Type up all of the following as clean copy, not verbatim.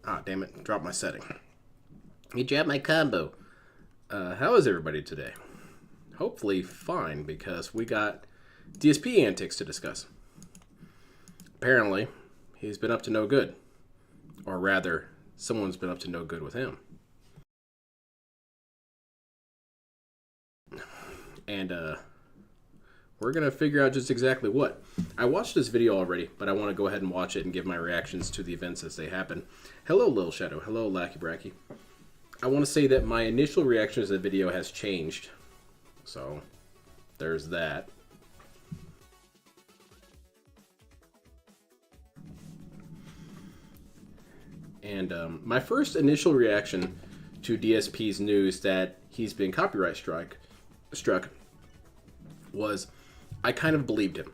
Ah, damn it. Dropped my setting. He jabbed my combo. How is everybody today? Hopefully fine, because we got DSP antics to discuss. Apparently, he's been up to no good. Or rather, someone's been up to no good with him. And, we're going to figure out just exactly what. I watched this video already, but I want to go ahead and watch it and give my reactions to the events as they happen. Hello, Lil Shadow. Hello, Lackey Bracky. I want to say that my initial reaction to the video has changed. So, there's that. And my first initial reaction to DSP's news that he's been copyright struck was I kind of believed him.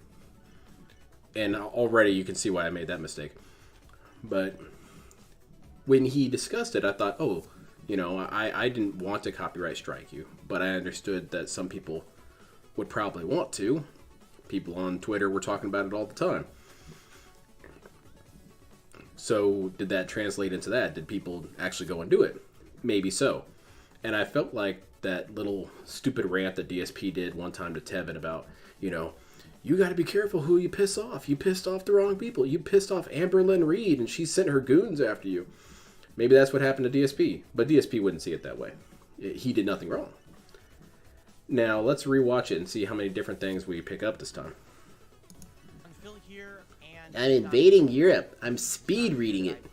And already you can see why I made that mistake. But when he discussed it, I thought, oh, you know, I didn't want to copyright strike you, but I understood that some people would probably want to. People on Twitter were talking about it all the time. So did that translate into that? Did people actually go and do it? Maybe so. And I felt like that little stupid rant that DSP did one time to Tevin about, you know, you got to be careful who you piss off. You pissed off the wrong people. You pissed off Amberlynn Reed, and she sent her goons after you. Maybe that's what happened to DSP, but DSP wouldn't see it that way. He did nothing wrong. Now, let's rewatch it and see how many different things we pick up this time. I'm invading Europe. I'm speed reading it.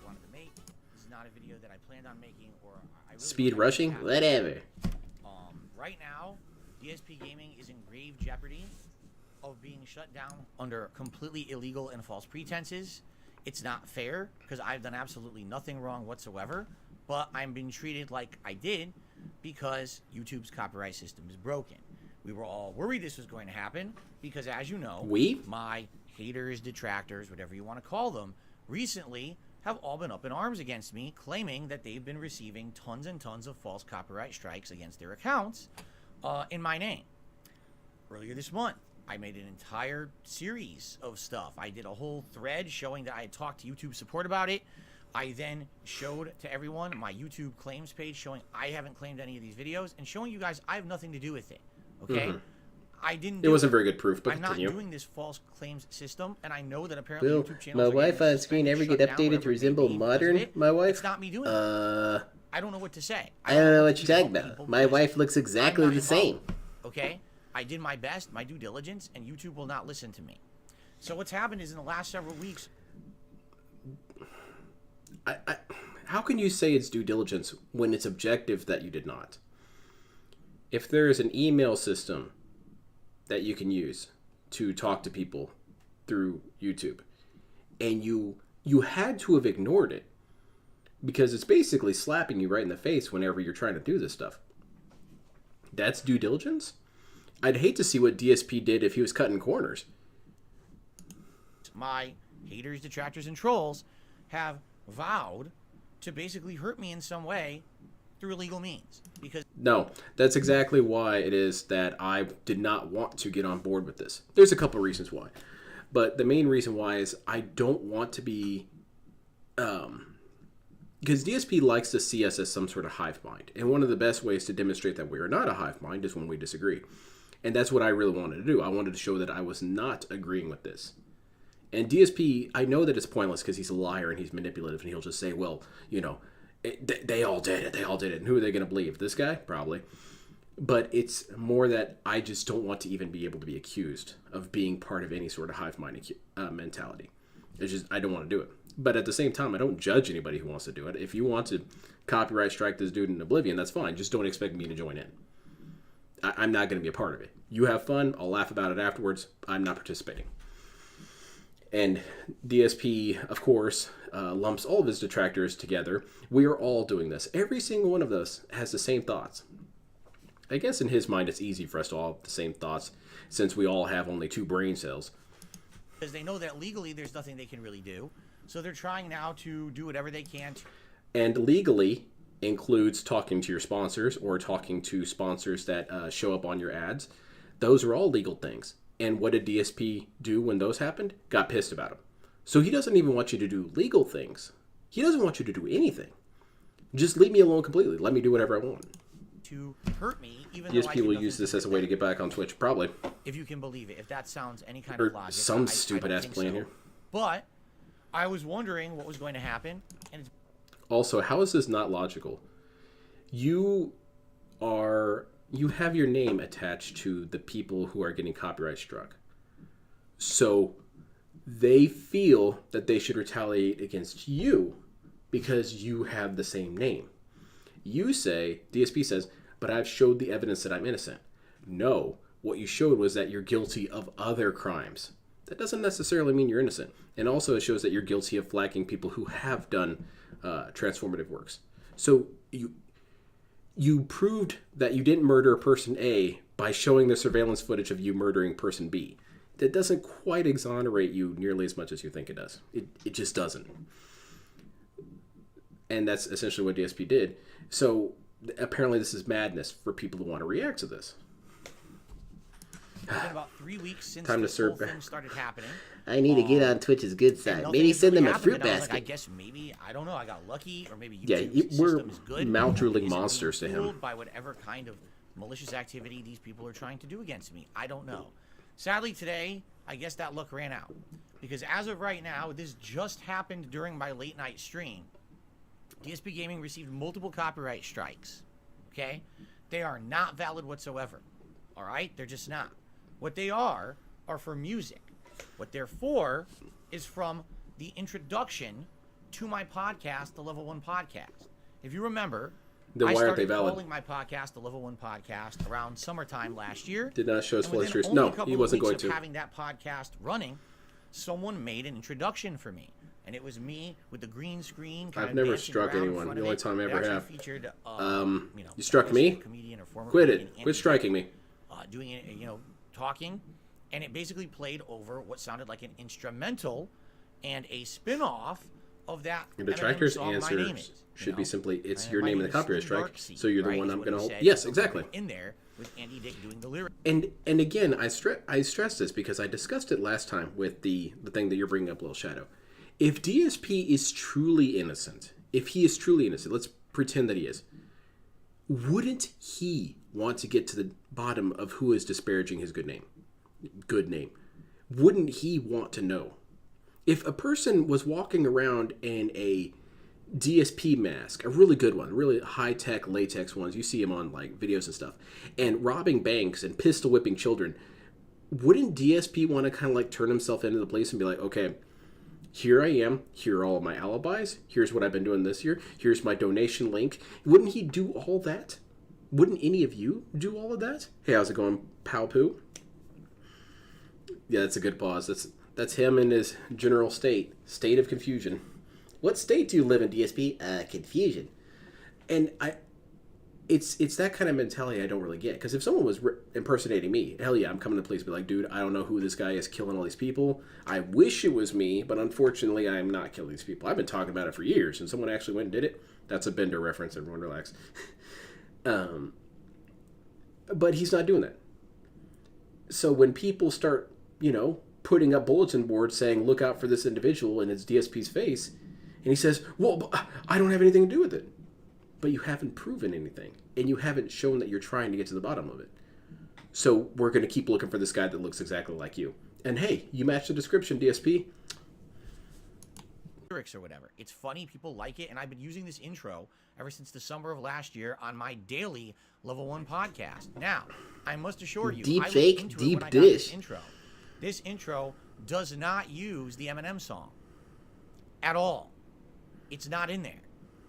Speed rushing? Whatever. Right now, DSP Gaming is in grave jeopardy of being shut down under completely illegal and false pretenses. It's not fair because I've done absolutely nothing wrong whatsoever, but I'm being treated like I did because YouTube's copyright system is broken. We were all worried this was going to happen because, as you know, my haters, detractors, whatever you want to call them, recently have all been up in arms against me, claiming that they've been receiving tons and tons of false copyright strikes against their accounts in my name. Earlier this month, I made an entire series of stuff. I did a whole thread showing that I had talked to YouTube support about it. I then showed to everyone my YouTube claims page showing I haven't claimed any of these videos and showing you guys I have nothing to do with it. Okay? Mm-hmm. I didn't. It wasn't very good proof, but I'm continue. not doing this false claims system, and I know that apparently Will YouTube channels my are Wi-Fi on screen ever get updated to resemble modern my wife? It's not me doing it. I don't know what to say. I don't know what you're talking about. My wife looks exactly the same. Okay? I did my best, my due diligence, and YouTube will not listen to me. So what's happened is in the last several weeks... How can you say it's due diligence when it's objective that you did not? If there is an email system that you can use to talk to people through YouTube, and you had to have ignored it because it's basically slapping you right in the face whenever you're trying to do this stuff. That's due diligence? I'd hate to see what DSP did if he was cutting corners. My haters, detractors, and trolls have vowed to basically hurt me in some way through illegal means. Because no, that's exactly why it is that I did not want to get on board with this. There's a couple reasons why. But the main reason why is I don't want to be... because DSP likes to see us as some sort of hive mind. And one of the best ways to demonstrate that we are not a hive mind is when we disagree. And that's what I really wanted to do. I wanted to show that I was not agreeing with this. And DSP, I know that it's pointless because he's a liar and he's manipulative and he'll just say, well, you know, they all did it. They all did it. And who are they going to believe? This guy? Probably. But it's more that I just don't want to even be able to be accused of being part of any sort of hive mind mentality. It's just, I don't want to do it. But at the same time, I don't judge anybody who wants to do it. If you want to copyright strike this dude in oblivion, that's fine. Just don't expect me to join in. I'm not going to be a part of it. You have fun. I'll laugh about it afterwards. I'm not participating. And DSP, of course, lumps all of his detractors together. We are all doing this. Every single one of us has the same thoughts. I guess in his mind, it's easy for us to all have the same thoughts since we all have only 2 brain cells. Because they know that legally there's nothing they can really do. So they're trying now to do whatever they can. And legally includes talking to your sponsors or talking to sponsors that show up on your ads. Those are all legal things. And what did DSP do when those happened? Got pissed about them. So he doesn't even want you to do legal things. He doesn't want you to do anything. Just leave me alone completely. Let me do whatever I want. To hurt me, even though DSP will use this as a way to get back on Twitch, probably. If you can believe it, if that sounds any kind or of logic. some stupid ass plan here. But I was wondering what was going to happen, and it's also, how is this not logical? You have your name attached to the people who are getting copyright struck. So they feel that they should retaliate against you because you have the same name. You say, DSP says, but I've showed the evidence that I'm innocent. No, what you showed was that you're guilty of other crimes. That doesn't necessarily mean you're innocent. And also it shows that you're guilty of flagging people who have done transformative works. So you proved that you didn't murder person A by showing the surveillance footage of you murdering person B. That doesn't quite exonerate you nearly as much as you think it does. It just doesn't. And that's essentially what DSP did. So apparently this is madness for people who want to react to this. It's been about 3 weeks since Time to this whole serve thing started happening. I need to get on Twitch's good side. Maybe send them a fruit basket. I guess maybe, I don't know, I got lucky, or maybe YouTube's system is good. Mouth-drooling monsters to him. By whatever kind of malicious activity these people are trying to do against me. I don't know. Sadly today, I guess that luck ran out. Because as of right now, this just happened during my late night stream. DSP Gaming received multiple copyright strikes. Okay? They are not valid whatsoever. Alright? They're just not. What they are for music. What they're for is from the introduction to my podcast, the Level 1 Podcast. If you remember, then why aren't they started valid? calling my podcast the Level 1 Podcast around summertime last year. Did not show us full history. No, he wasn't going to. Having that podcast running, someone made an introduction for me. And it was me with the green screen. I've never struck anyone. The only time I ever have. Featured, you struck me? Comedian or former Quit comedian, it. Quit striking me. Doing it, talking. And it basically played over what sounded like an instrumental and a spin-off of that. The tracker's answers should be simply, it's your name in the copyright strike, so you're the one I'm going to hold. Yes, exactly. In there with Andy Dick doing the lyrics. And again, I stress this because I discussed it last time with the thing that you're bringing up, Little Shadow. If DSP is truly innocent, let's pretend that he is, wouldn't he want to get to the bottom of who is disparaging his good name? Wouldn't he want to know? If a person was walking around in a DSP mask, a really good one, really high-tech latex ones, you see them on like videos and stuff, and robbing banks and pistol whipping children, wouldn't DSP want to kind of like turn himself into the place and be like, okay, here I am, here are all of my alibis, here's what I've been doing this year, here's my donation link. Wouldn't he do all that? Wouldn't any of you do all of that? Hey, how's it going, Pow Poo? Yeah, that's a good pause. That's him in his general state of confusion. What state do you live in, DSP? Confusion. And it's that kind of mentality I don't really get. Because if someone was impersonating me, hell yeah, I'm coming to the police and be like, dude, I don't know who this guy is killing all these people. I wish it was me, but unfortunately I am not killing these people. I've been talking about it for years, and someone actually went and did it. That's a Bender reference, everyone relax. But he's not doing that. So when people start, putting up bulletin boards saying, look out for this individual, and it's DSP's face, and he says, well, I don't have anything to do with it. But you haven't proven anything, and you haven't shown that you're trying to get to the bottom of it. So we're going to keep looking for this guy that looks exactly like you. And hey, you match the description, DSP. Lyrics or whatever. It's funny, people like it, and I've been using this intro ever since the summer of last year on my daily Level 1 podcast. Now, I must assure you, deep I fake, into deep it when I got dish. This intro does not use the Eminem song at all. It's not in there.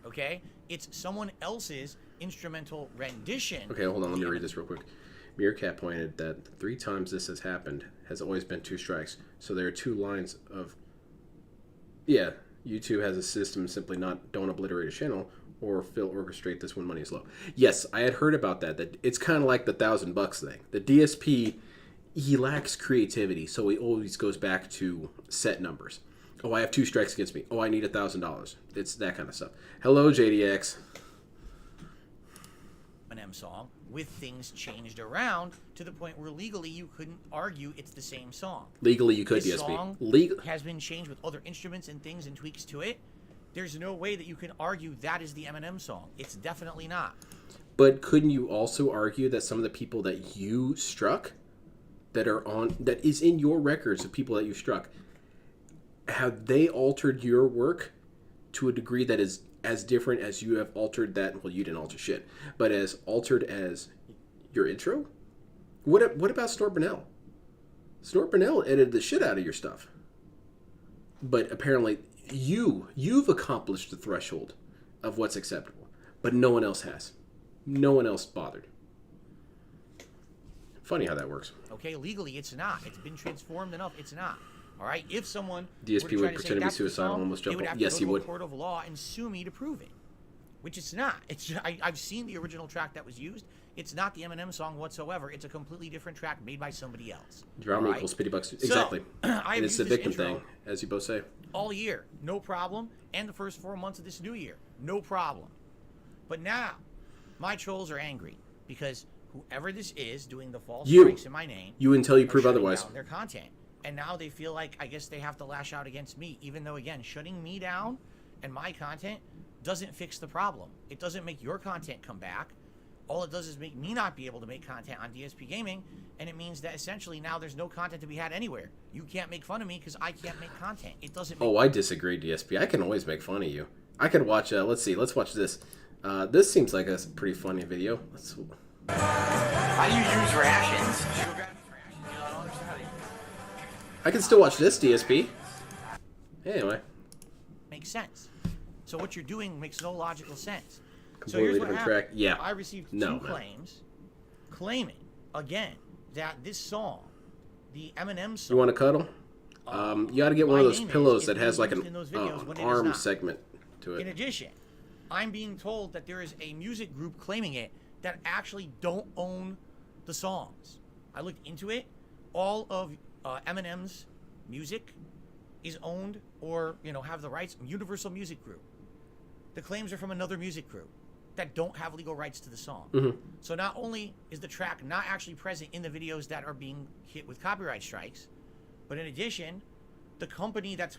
Okay? It's someone else's instrumental rendition. Okay, hold on, let me read this real quick. Meerkat pointed that 3 times this has happened has always been 2 strikes. So there are 2 lines of, yeah, YouTube has a system simply don't obliterate a channel or orchestrate this when money is low. Yes, I had heard about that it's kind of like the $1,000 thing. The DSP, he lacks creativity, so he always goes back to set numbers. Oh, I have 2 strikes against me. Oh, I need $1,000. It's that kind of stuff. Hello, JDX. Eminem song with things changed around to the point where legally you couldn't argue it's the same song. Legally, you could, this DSP. Song has been changed with other instruments and things and tweaks to it, there's no way that you can argue that is the Eminem song. It's definitely not. But couldn't you also argue that some of the people that you struck, that is in your records of people that you struck, have they altered your work to a degree that is as different as you have altered that? Well, you didn't alter shit, but as altered as your intro? What about Snort Burnell? Snort Burnell edited the shit out of your stuff. But apparently you've accomplished the threshold of what's acceptable, but no one else has. No one else bothered. Funny how that works. Okay, legally it's not. It's been transformed enough. It's not. All right. If someone DSP would pretend to be suicidal and almost jump off. Yes, he would. Go to a court of law and sue me to prove it, which it's not. It's I've seen the original track that was used. It's not the Eminem song whatsoever. It's a completely different track made by somebody else. Drama equals pity bucks. Exactly. And it's the victim thing, as you both say. All year, no problem. And the first 4 months of this new year, no problem. But now, my trolls are angry because whoever this is doing the false strikes in my name, you until you prove otherwise, their content, and now they feel like I guess they have to lash out against me, even though again, shutting me down and my content doesn't fix the problem. It doesn't make your content come back. All it does is make me not be able to make content on DSP Gaming, and it means that essentially now there's no content to be had anywhere. You can't make fun of me because I can't make content. It doesn't make I disagree, DSP. I can always make fun of you. I could watch, let's watch this. This seems like a pretty funny video. How do you use rations? I can still watch this, DSP. Anyway. Makes sense. So what you're doing makes no logical sense. Completely so here's what different happened. track. Yeah. I received two claims claiming, again, that this song, the Eminem song... You want to cuddle? You got to get one of those pillows that has like an arm segment to it. In addition, I'm being told that there is a music group claiming it that actually don't own the songs. I looked into it. All of Eminem's music is owned or, have the rights. Universal Music Group. The claims are from another music group that don't have legal rights to the song. Mm-hmm. So not only is the track not actually present in the videos that are being hit with copyright strikes, but in addition, the company that's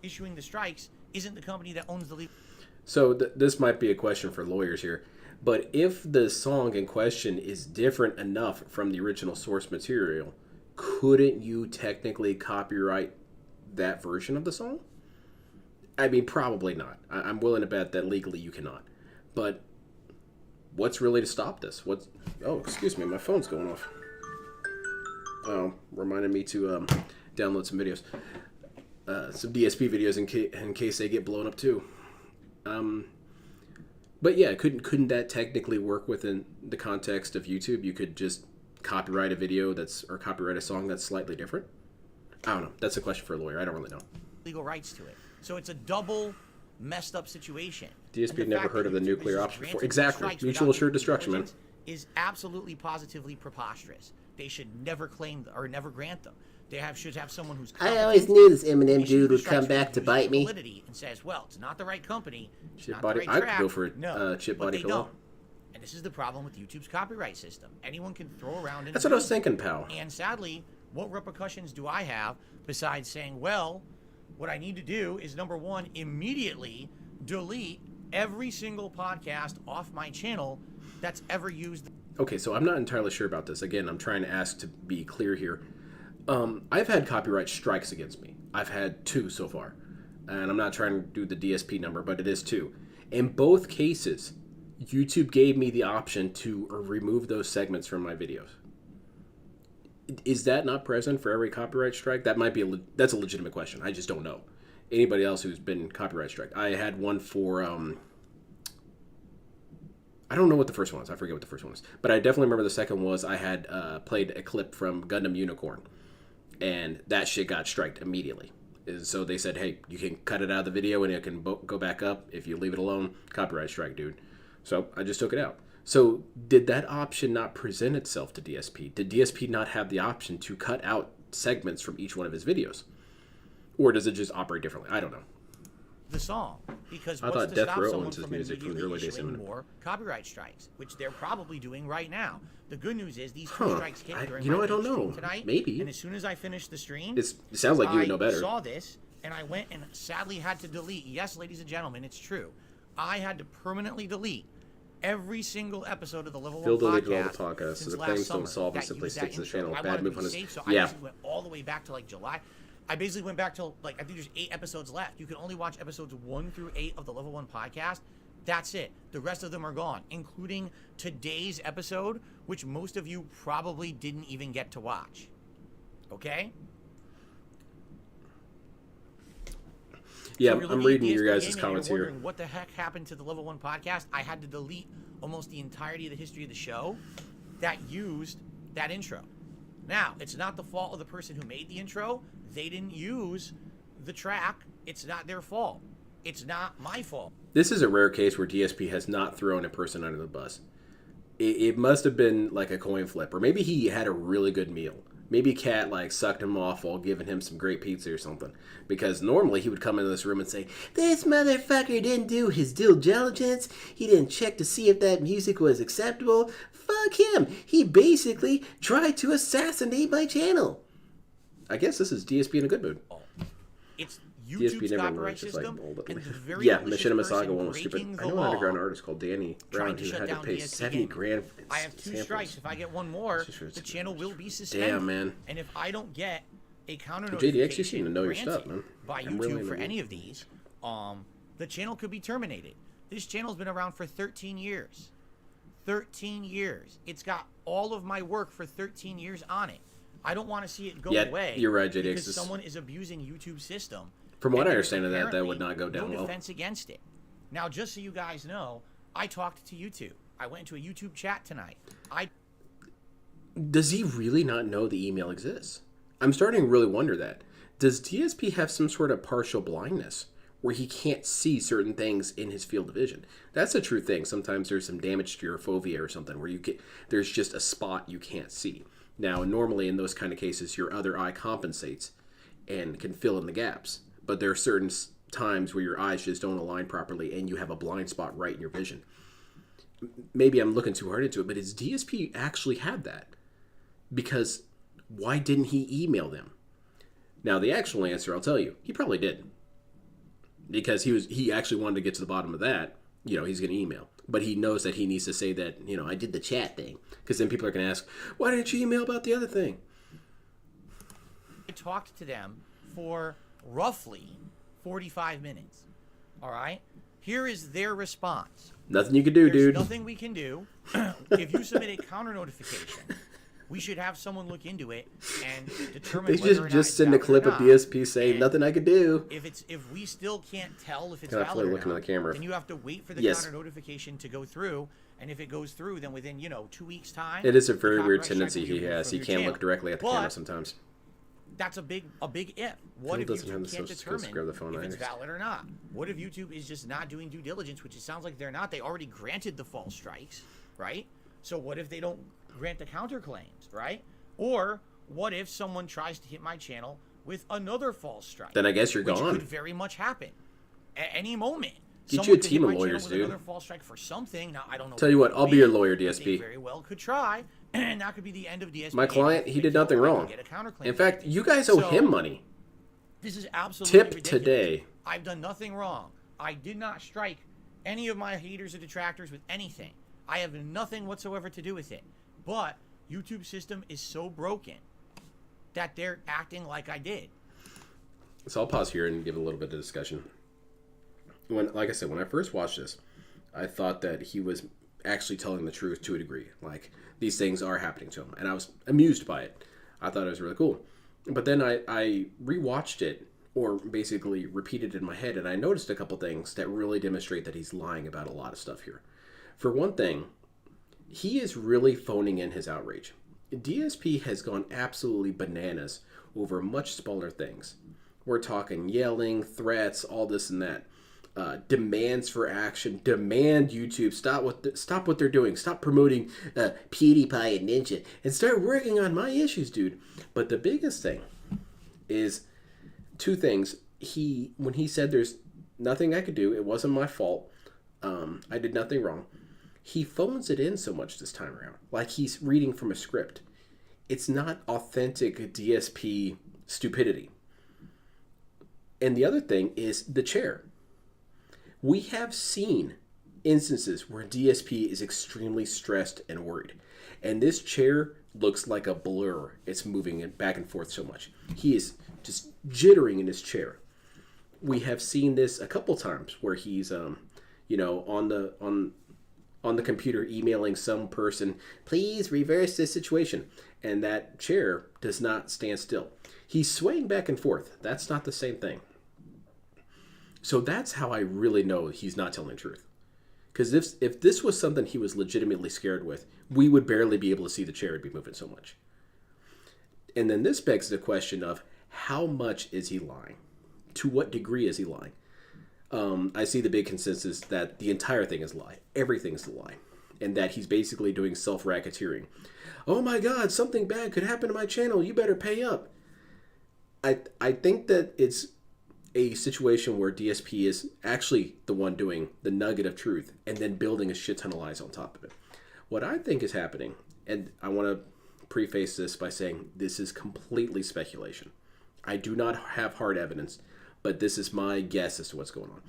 issuing the strikes isn't the company that owns the legal. So this might be a question for lawyers here, but if the song in question is different enough from the original source material, couldn't you technically copyright that version of the song? I mean, probably not. I'm willing to bet that legally you cannot. But what's really to stop this? Oh, excuse me, my phone's going off. Oh, reminded me to download some videos. Some DSP videos in case they get blown up too. But yeah, couldn't that technically work within the context of YouTube? You could just copyright a video or copyright a song that's slightly different? I don't know. That's a question for a lawyer. I don't really know. Legal rights to it. So it's a double messed up situation. DSP never heard of the nuclear option before. Exactly. Mutual assured destruction, man. Is absolutely positively preposterous. They should never claim or never grant them. They should have someone who's. I always knew this Eminem dude would come back to bite me. And says, well, it's not the right company. Chip body. I could go for a chip body pillow. And this is the problem with YouTube's copyright system. Anyone can throw around. That's what I was thinking, pal. And sadly, what repercussions do I have besides saying, well, what I need to do is, number one, immediately delete every single podcast off my channel that's ever used. Okay, so I'm not entirely sure about this. Again, I'm trying to ask to be clear here. I've had copyright strikes against me. I've had 2 so far. And I'm not trying to do the DSP number, but it is 2. In both cases, YouTube gave me the option to remove those segments from my videos. Is that not present for every copyright strike? That's a legitimate question. I just don't know. Anybody else who's been copyright strike? I had one for I don't know what the first one was. I forget what the first one was. But I definitely remember the second was I had played a clip from Gundam Unicorn. And that shit got striked immediately. So they said, hey, you can cut it out of the video and it can go back up. If you leave it alone, copyright strike, dude. So I just took it out. So did that option not present itself to DSP? Did DSP not have the option to cut out segments from each one of his videos? Or does it just operate differently? I don't know. The song, because I thought Death Row owns his music from the early days. More copyright strikes, which they're probably doing right now. The good news is these 2 strikes came during I don't know. Tonight, Maybe. And as soon as I finished the stream, it sounds like you would know better. I saw this, and I went and sadly had to delete. Yes, ladies and gentlemen, it's true. I had to permanently delete every single episode of the Level 1 Phil podcast. deleted all the podcasts, so the claims don't solve and simply sticks to the channel. Bad move on his... So I basically went all the way back to like July. I basically went back to like, I think there's 8 episodes left. You can only watch episodes 1 through 8 of the Level 1 podcast. That's it. The rest of them are gone, including today's episode, which most of you probably didn't even get to watch. Okay? Yeah, So I'm reading your DSP guys' Gaming, comments you're here. wondering what the heck happened to the Level 1 podcast? I had to delete almost the entirety of the history of the show that used that intro. Now, it's not the fault of the person who made the intro. They didn't use the track. It's not their fault. It's not my fault. This is a rare case where DSP has not thrown a person under the bus. It must have been like a coin flip, or maybe he had a really good meal. Maybe Cat like sucked him off while giving him some great pizza or something. Because normally he would come into this room and say, "This motherfucker didn't do his due diligence. He didn't check to see if that music was acceptable. Fuck him. He basically tried to assassinate my channel." I guess this is DSP in a good mood. It's YouTube's never copyright works, just like system, old, and the very yeah, malicious Machinima person Saga one was stupid. breaking I the know an law, underground artist called Danny Brown to who shut had to down pay DSP 70 Gaming. grand for I have 2 samples. strikes. If I get one more, the channel will be suspended. Damn, man. And if I don't get a counter JDX, notification you seem to know your granted stuff, man. by I'm YouTube really for into any it. of these, the channel could be terminated. This channel's been around for 13 years. 13 years. It's got all of my work for 13 years on it. I don't want to see it go away. You're right, JDX. Because someone is abusing YouTube's system. From what I And understand of that apparently would not go down no well. defense against it. Now, just so you guys know, I talked to YouTube. I went into a YouTube chat tonight. Does he really not know the email exists? I'm starting to really wonder that. Does DSP have some sort of partial blindness where he can't see certain things in his field of vision? That's a true thing. Sometimes there's some damage to your fovea or something where there's just a spot you can't see. Now, normally in those kind of cases, your other eye compensates and can fill in the gaps. But there are certain times where your eyes just don't align properly and you have a blind spot right in your vision. Maybe I'm looking too hard into it, but does DSP actually have that? Because why didn't he email them? Now, the actual answer, I'll tell you, he probably did. Because he actually wanted to get to the bottom of that. You know, he's going to email. But he knows that he needs to say that, you know, I did the chat thing. Because then people are going to ask, why didn't you email about the other thing? I talked to them for roughly 45 minutes. All right? Here is their response. Nothing you can do, There's dude. nothing we can do. If you submit a counter notification, we should have someone look into it and determine They whether or not just it's send a valid clip or of not. DSP saying, And nothing I could do. If we still can't tell if it's Gotta valid or look into not, the camera. then you have to wait for the Yes. counter notification to go through. And if it goes through, then within 2 weeks time, It is a the very weird copyright strike tendency will be he removed has. from He your can't channel. look directly at the But camera sometimes. that's a big if. What Phil if doesn't have YouTube the can't social skills to determine grab the phone if it's either. valid or not? What if YouTube is just not doing due diligence, which it sounds like they're not? They already granted the false strikes, right? So what if they don't grant the counterclaims, right? Or what if someone tries to hit my channel with another false strike? Then I guess you're which gone. could very much happen at any moment. Get Someone you a could hit team of my channel lawyers, with dude. Another false strike for something. Now I don't know. Tell you what, I'll be your lawyer, but They DSP. very well could try, and that could be the end of DSP. My client, he did nothing wrong. Get a counterclaim In fact, granted. you guys owe So, him money. This is absolutely Tip ridiculous. today. I've done nothing wrong. I did not strike any of my haters or detractors with anything. I have nothing whatsoever to do with it. But YouTube's system is so broken that they're acting like I did. So I'll pause here and give a little bit of discussion. Like I said, when I first watched this, I thought that he was actually telling the truth to a degree. Like, these things are happening to him. And I was amused by it. I thought it was really cool. But then I rewatched it, or basically repeated it in my head, and I noticed a couple things that really demonstrate that he's lying about a lot of stuff here. For one thing, he is really phoning in his outrage. DSP has gone absolutely bananas over much smaller things. We're talking yelling, threats, all this and that. Demands for action. Demand YouTube stop what they're doing. Stop promoting PewDiePie and Ninja and start working on my issues, dude. But the biggest thing is two things. When he said there's nothing I could do, it wasn't my fault. I did nothing wrong. He phones it in so much this time around, like he's reading from a script. It's not authentic DSP stupidity. And the other thing is the chair. We have seen instances where DSP is extremely stressed and worried. And this chair looks like a blur. It's moving back and forth so much. He is just jittering in his chair. We have seen this a couple times where he's on the computer emailing some person, please reverse this situation. And that chair does not stand still. He's swaying back and forth. That's not the same thing. So that's how I really know he's not telling the truth. Because if this was something he was legitimately scared with, we would barely be able to see the chair. It'd be moving so much. And then this begs the question of how much is he lying? To what degree is he lying? I see the big consensus that the entire thing is a lie. Everything is a lie. And that he's basically doing self-racketeering. Oh my God, something bad could happen to my channel. You better pay up. I think that it's a situation where DSP is actually the one doing the nugget of truth and then building a shit ton of lies on top of it. What I think is happening, and I want to preface this by saying this is completely speculation. I do not have hard evidence, but this is my guess as to what's going on.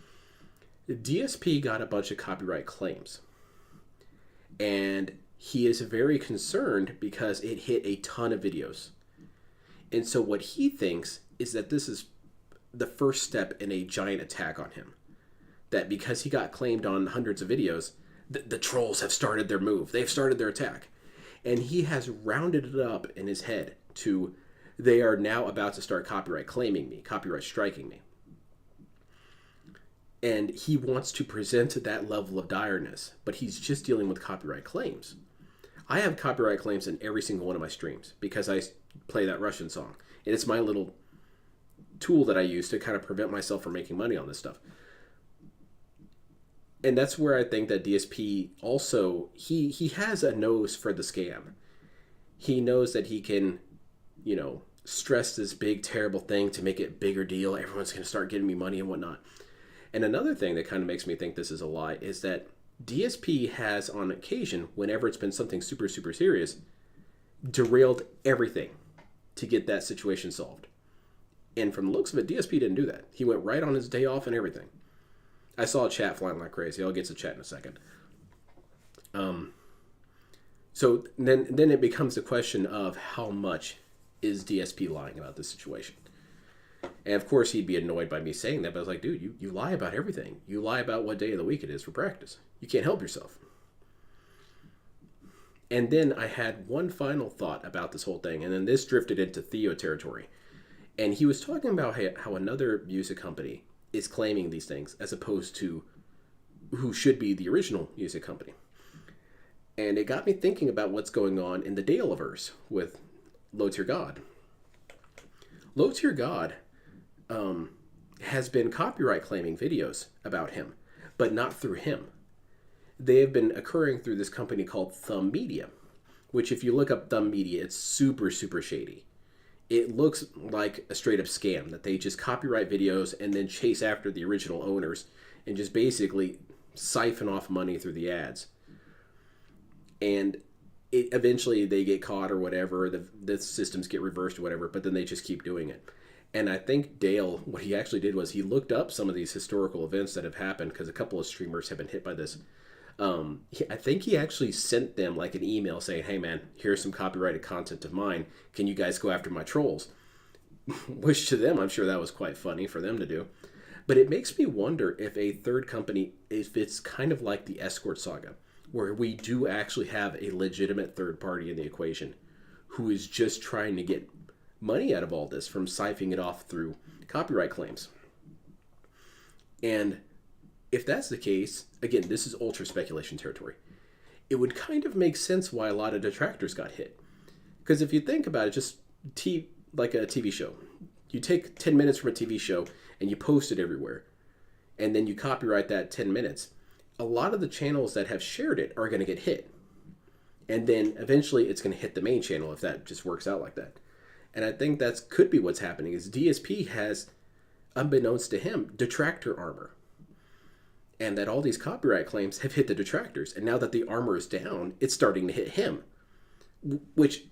DSP got a bunch of copyright claims, and he is very concerned because it hit a ton of videos. And so what he thinks is that this is the first step in a giant attack on him. That because he got claimed on hundreds of videos, the trolls have started their move. They've started their attack. And he has rounded it up in his head to, they are now about to start copyright claiming me, copyright striking me. And he wants to present that level of direness, but he's just dealing with copyright claims. I have copyright claims in every single one of my streams because I play that Russian song. And it's my little tool that I use to kind of prevent myself from making money on this stuff. And that's where I think that DSP also, he has a nose for the scam. He knows that he can, stress this big, terrible thing to make it a bigger deal. Everyone's going to start getting me money and whatnot. And another thing that kind of makes me think this is a lie is that DSP has, on occasion, whenever it's been something super, super serious, derailed everything to get that situation solved. And from the looks of it, DSP didn't do that. He went right on his day off and everything. I saw a chat flying like crazy. I'll get to chat in a second. So then it becomes a question of how much is DSP lying about this situation. And of course he'd be annoyed by me saying that, but I was like, dude, you lie about everything. You lie about what day of the week it is for practice. You can't help yourself. And then I had one final thought about this whole thing, and then this drifted into Theo territory. And he was talking about how another music company is claiming these things as opposed to who should be the original music company. And it got me thinking about what's going on in the Daleverse with Low Tier God. Low Tier God has been copyright claiming videos about him, but not through him. They have been occurring through this company called Thumb Media, which if you look up Thumb Media, it's super, super shady. It looks like a straight up scam that they just copyright videos and then chase after the original owners and just basically siphon off money through the ads. And eventually they get caught or whatever, the systems get reversed or whatever, but then they just keep doing it. And I think Dale, what he actually did was he looked up some of these historical events that have happened because a couple of streamers have been hit by this. I think he actually sent them like an email saying, hey man, here's some copyrighted content of mine. Can you guys go after my trolls? Which to them, I'm sure that was quite funny for them to do. But it makes me wonder if a third company, if it's kind of like the Escort Saga, where we do actually have a legitimate third party in the equation who is just trying to get money out of all this from siphoning it off through copyright claims. And if that's the case, again, this is ultra speculation territory. It would kind of make sense why a lot of detractors got hit. Because if you think about it, just like a TV show. You take 10 minutes from a TV show and you post it everywhere. And then you copyright that 10 minutes. A lot of the channels that have shared it are going to get hit. And then eventually it's going to hit the main channel if that just works out like that. And I think that could be what's happening is DSP has, unbeknownst to him, detractor armor. And that all these copyright claims have hit the detractors. And now that the armor is down, it's starting to hit him. Which,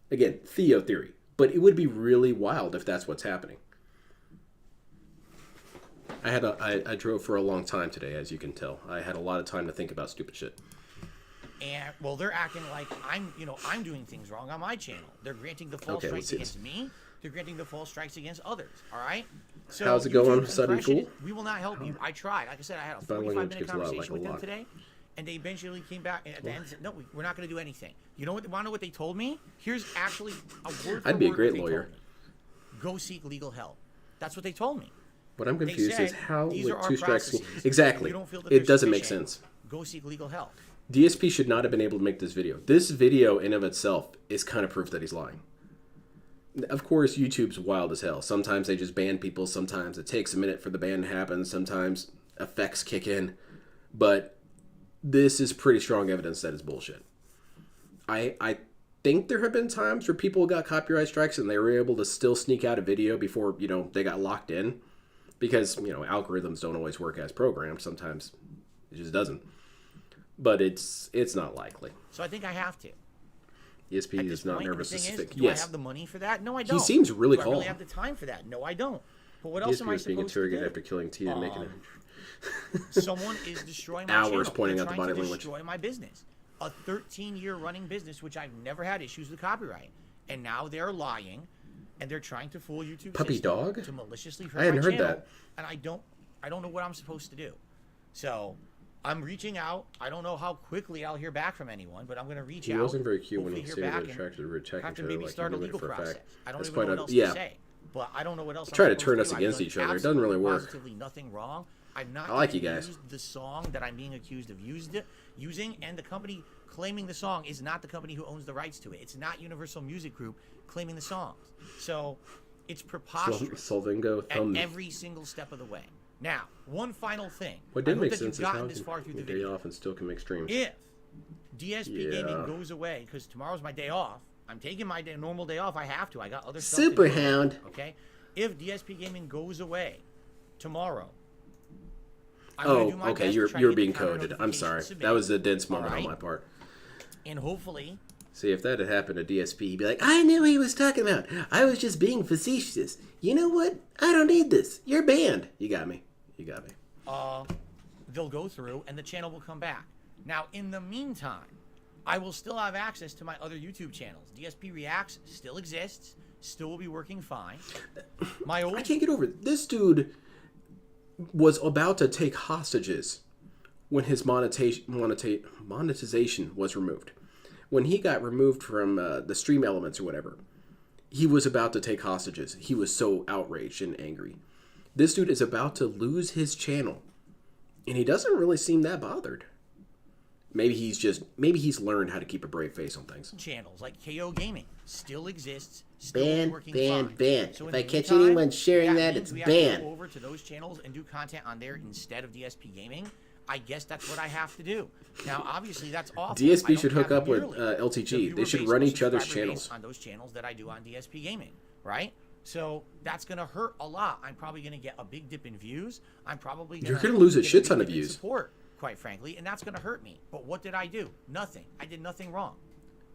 again, Theo theory. But it would be really wild if that's what's happening. I drove for a long time today, as you can tell. I had a lot of time to think about stupid shit. And well, they're acting like I'm doing things wrong on my channel. They're granting the false strikes against me. They're granting the false strikes against others. All right. So how's it going, Sudden Fool? We will not help you. I tried. Like I said, I had a 45-minute conversation with them today, and they eventually came back and at the end said, "No, we're not going to do anything." You know what? Want to know what they told me? Here's actually a word for I'd be a word great what they lawyer. told me. Go seek legal help. That's what they told me. What I'm confused is how these with are our 2 strikes. processes. Exactly. You don't feel that It they're doesn't make sufficient. sense. Go seek legal help. DSP should not have been able to make this video. This video in of itself is kind of proof that he's lying. Of course, YouTube's wild as hell. Sometimes they just ban people. Sometimes it takes a minute for the ban to happen. Sometimes effects kick in. But this is pretty strong evidence that it's bullshit. I think there have been times where people got copyright strikes and they were able to still sneak out a video before, they got locked in. Because, algorithms don't always work as programmed. Sometimes it just doesn't. But it's not likely. So I think I have to. DSP is not nervous. Do I have the money for that? No, I don't. He seems really calm. calm. Do I really have the time for that? No, I don't. But what else am I supposed to do? being interrogated after killing Tia and making it. Someone is destroying my Hours channel. pointing They're out the trying body to language. destroy my business. A 13-year running business, which I've never had issues with copyright. And now they're lying, and they're trying to fool YouTube Puppy system dog? to maliciously hurt I hadn't my heard channel, that. And I don't know what I'm supposed to do. So I'm reaching out. I don't know how quickly I'll hear back from anyone, but I'm going to reach out. He wasn't very cute when hopefully he hear stated back attracted to attacking have to each maybe other start a like he knew it legal for a process. fact. I don't That's even know quite what else yeah. to say. But I don't know what else. Try I'm to turn supposed us do. against I've each done other. It doesn't really work. Positively nothing wrong. I've not I like you guys. used the song that I'm being accused of using, and the company claiming the song is not the company who owns the rights to it. It's not Universal Music Group claiming the songs. So it's preposterous Solvingo at every single step of the way. Now, one final thing. What did I hope make that sense you've is gotten how this far through the day video. off and still can make streams. If DSP Yeah. Gaming goes away, because tomorrow's my day off, I'm taking my normal day off. I have to. I got other stuff Super to do. Hound. Okay? If DSP Gaming goes away tomorrow, I'm gonna do my okay. best to try You're to get being the counter coded. I'm notification sorry. submitted. That was a dense moment Alright? on my part. And hopefully, See, if that had happened to DSP, he'd be like, I knew what he was talking about. I was just being facetious. You know what? I don't need this. You're banned. "You got me. You got me." they'll go through and the channel will come back. Now, in the meantime, I will still have access to my other YouTube channels. DSP Reacts still exists, still will be working fine. My old I can't get over it. This dude was about to take hostages when his monetization was removed. When he got removed from the stream elements or whatever, he was about to take hostages. He was so outraged and angry. This dude is about to lose his channel, and he doesn't really seem that bothered. Maybe he's learned how to keep a brave face on things. channels like KO Gaming still exists, still Ban, working ban, fine. ban. So If in I the catch meantime, anyone sharing that, means it's we have to banned. go over to those channels and do content on there instead of DSP Gaming. I guess that's what I have to do. Now, obviously, that's awful. DSP I don't should hook have up with, nearly LTG. the They should viewer run base or each other's subscriber base channels. on those channels that I do on DSP Gaming, right? So that's gonna hurt a lot. I'm probably gonna get a big dip in views. I'm probably You're gonna lose a get shit big ton of dip in views. support, quite frankly, and that's gonna hurt me. But what did I do? Nothing. I did nothing wrong,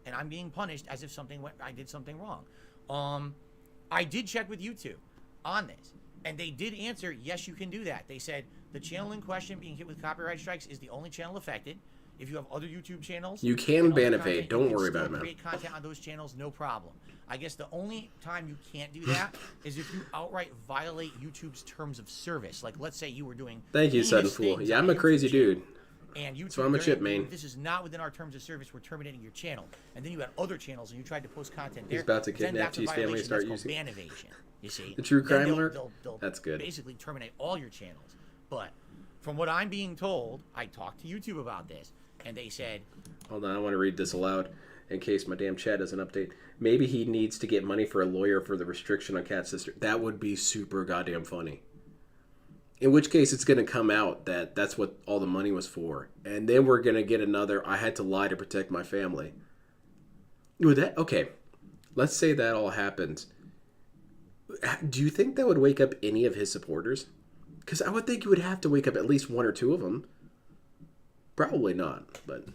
and I'm being punished as if I did something wrong. I did check with YouTube on this, and they did answer, yes, you can do that. They said the channel in question being hit with copyright strikes is the only channel affected. If you have other YouTube channels, You can and other ban content, evade. you Don't can worry still about it, man. create content on those channels, no problem. I guess the only time you can't do that is if you outright violate YouTube's terms of service. Like, let's say you were doing. Thank you, heinous Sudden Fool. things Yeah, on I'm a YouTube crazy channel, dude. And YouTube, So I'm a they're chip like, main. This is not within our terms of service. We're terminating your channel. And then you had other channels and you tried to post content there. He's about to then kidnap that's a G's family and violation. start That's called using- ban evasion. You see, The true Then crime they'll- alert? they'll That's good. Basically, terminate all your channels. But from what I'm being told, I talked to YouTube about this, and they said, Hold on, I want to read this aloud in case my damn chat doesn't update. Maybe he needs to get money for a lawyer for the restriction on Cat's sister. That would be super goddamn funny. In which case, it's going to come out that that's what all the money was for. And then we're going to get another, I had to lie to protect my family. Would that, okay, let's say that all happens. Do you think that would wake up any of his supporters? Because I would think you would have to wake up at least one or two of them. Probably not, but...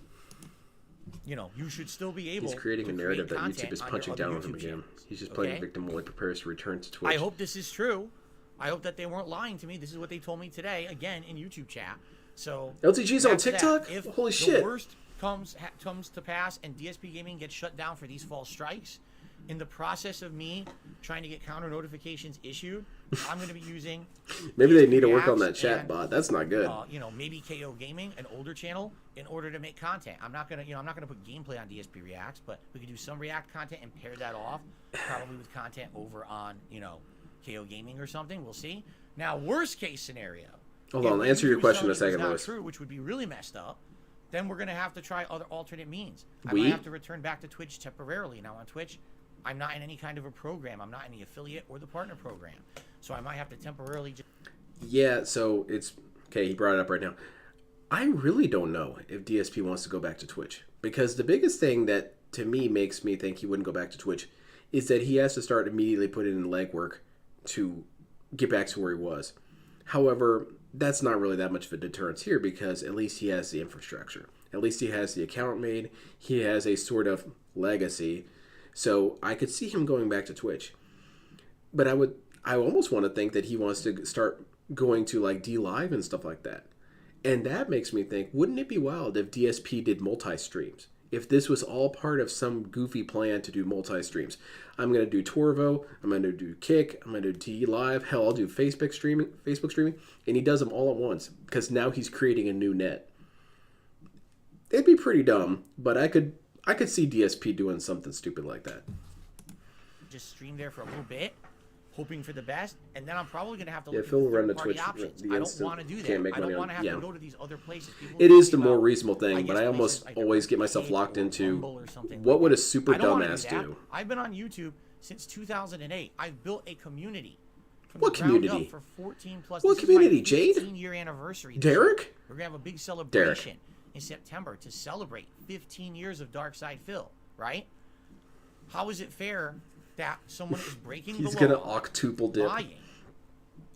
you should still be able. He's creating to a narrative create that YouTube content is on your punching other down on him YouTube again. channels, He's just playing okay? victim while he prepares to return to Twitch. I hope this is true. I hope that they weren't lying to me. This is what they told me today, again, in YouTube chat. So LTG's on that's that. TikTok? If Holy the shit. worst comes to pass and DSP Gaming gets shut down for these false strikes, in the process of me trying to get counter notifications issued, I'm going to be using Maybe they need to work apps on that chat and, bot. That's not good. maybe KO Gaming, an older channel, in order to make content. I'm not gonna put gameplay on DSP Reacts, but we could do some React content and pair that off, probably with content over on KO Gaming or something. We'll see. Now, worst case scenario. Hold on, answer your question in a second, Lewis. True, which would be really messed up. Then we're gonna have to try other alternate means. I We? might have to return back to Twitch temporarily. Now on Twitch, I'm not in any kind of a program. I'm not in the affiliate or the partner program, so I might have to temporarily just. Yeah, so it's okay. He brought it up right now. I really don't know if DSP wants to go back to Twitch, because the biggest thing that to me makes me think he wouldn't go back to Twitch is that he has to start immediately putting in legwork to get back to where he was. However, that's not really that much of a deterrence here, because at least he has the infrastructure. At least he has the account made. He has a sort of legacy. So I could see him going back to Twitch. But I almost want to think that he wants to start going to like D Live and stuff like that. And that makes me think, wouldn't it be wild if DSP did multi-streams? If this was all part of some goofy plan to do multi-streams. I'm going to do Torvo, I'm going to do Kick, I'm going to do D Live, hell, I'll do Facebook streaming, and he does them all at once, because now he's creating a new net. It'd be pretty dumb, but I could see DSP doing something stupid like that. Just stream there for a little bit, hoping for the best, and then I'm probably going to have to Yeah, look Phil will at run the third-party Twitch, options. the I don't instant want to do that. can't make I don't money want to on- have yeah. to go to these other places. People It tell is me the more about, reasonable thing, I but guess I almost places like always get Kick myself locked or into Rumble or something what like would a that. super I don't wanna dumbass that. do? I've been on YouTube since 2008. I've built a community. From What the ground community? up for 14 plus. What This community, is my Jade? 15-year anniversary. this year. Derek? We're gonna have a big celebration in September to celebrate 15 years of Dark Side Phil. Right? How is it fair that someone is breaking He's the gonna law, octuple dip. lying,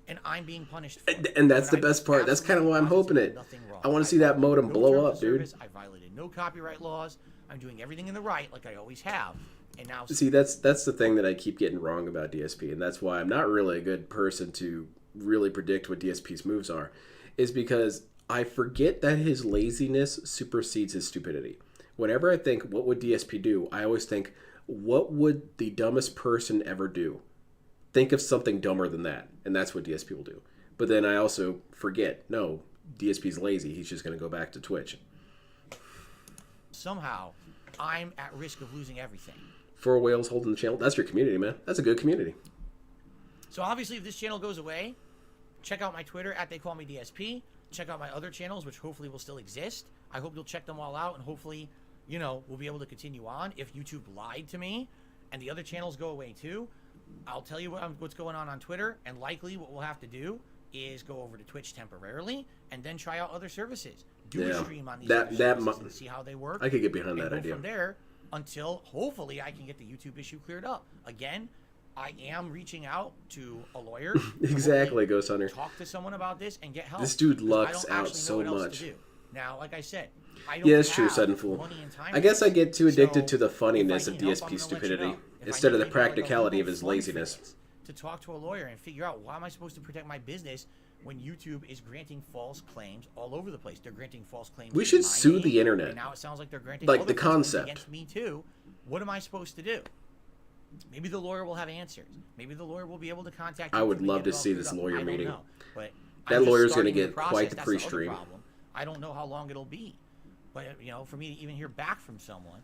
and I'm being punished for it? And that's When the I best did part. That's kind of why I'm absolutely hoping it. nothing wrong. I want to see that violated modem no blow terms up, of dude. service. I violated no copyright laws. I'm doing everything in the right, like I always have. And now, See, that's the thing that I keep getting wrong about DSP, and that's why I'm not really a good person to really predict what DSP's moves are, is because I forget that his laziness supersedes his stupidity. Whenever I think, what would DSP do, I always think, what would the dumbest person ever do? Think of something dumber than that, and that's what DSP will do. But then I also forget, no, DSP's lazy. He's just going to go back to Twitch. somehow, I'm at risk of losing everything. Four whales holding the channel. That's your community, man. That's a good community. So obviously, if this channel goes away, check out my Twitter at TheyCallMeDSP. Check out my other channels, which hopefully will still exist. I hope you'll check them all out, and hopefully, we'll be able to continue on. If YouTube lied to me, and the other channels go away too, I'll tell you what's going on Twitter, and likely what we'll have to do is go over to Twitch temporarily, and then try out other services. Do a stream on these other services and see how they work. I could get behind that go idea. From there, until hopefully I can get the YouTube issue cleared up. Again, I am reaching out to a lawyer. to Exactly, Ghost Hunter. Talk to someone about this and get help. This dude because I lucks don't out actually know so what else much. to do. Now, like I said, I don't Yeah, it's true, have Sudden Fool. money and time I guess for I this. get too addicted So, to the if I funniness of need help, I'm DSP's gonna let you stupidity know. If I instead of need the to get, like, a practicality of legal his fund for laziness. this, to talk to a lawyer and figure out, why am I supposed to protect my business when YouTube is granting false claims all over the place? They're granting false claims. We in should my sue name, the internet. And now it sounds like they're granting Like other the false claims concept. against me too. What am I supposed to do? Maybe the lawyer will have answers. Maybe the lawyer will be able to contact I YouTube would and love get to it all see cleared this up. lawyer I don't meeting. know. But That I'm just lawyer's gonna starting get the process. quite the That's other pre-stream. problem. I don't know how long it'll be. But, for me to even hear back from someone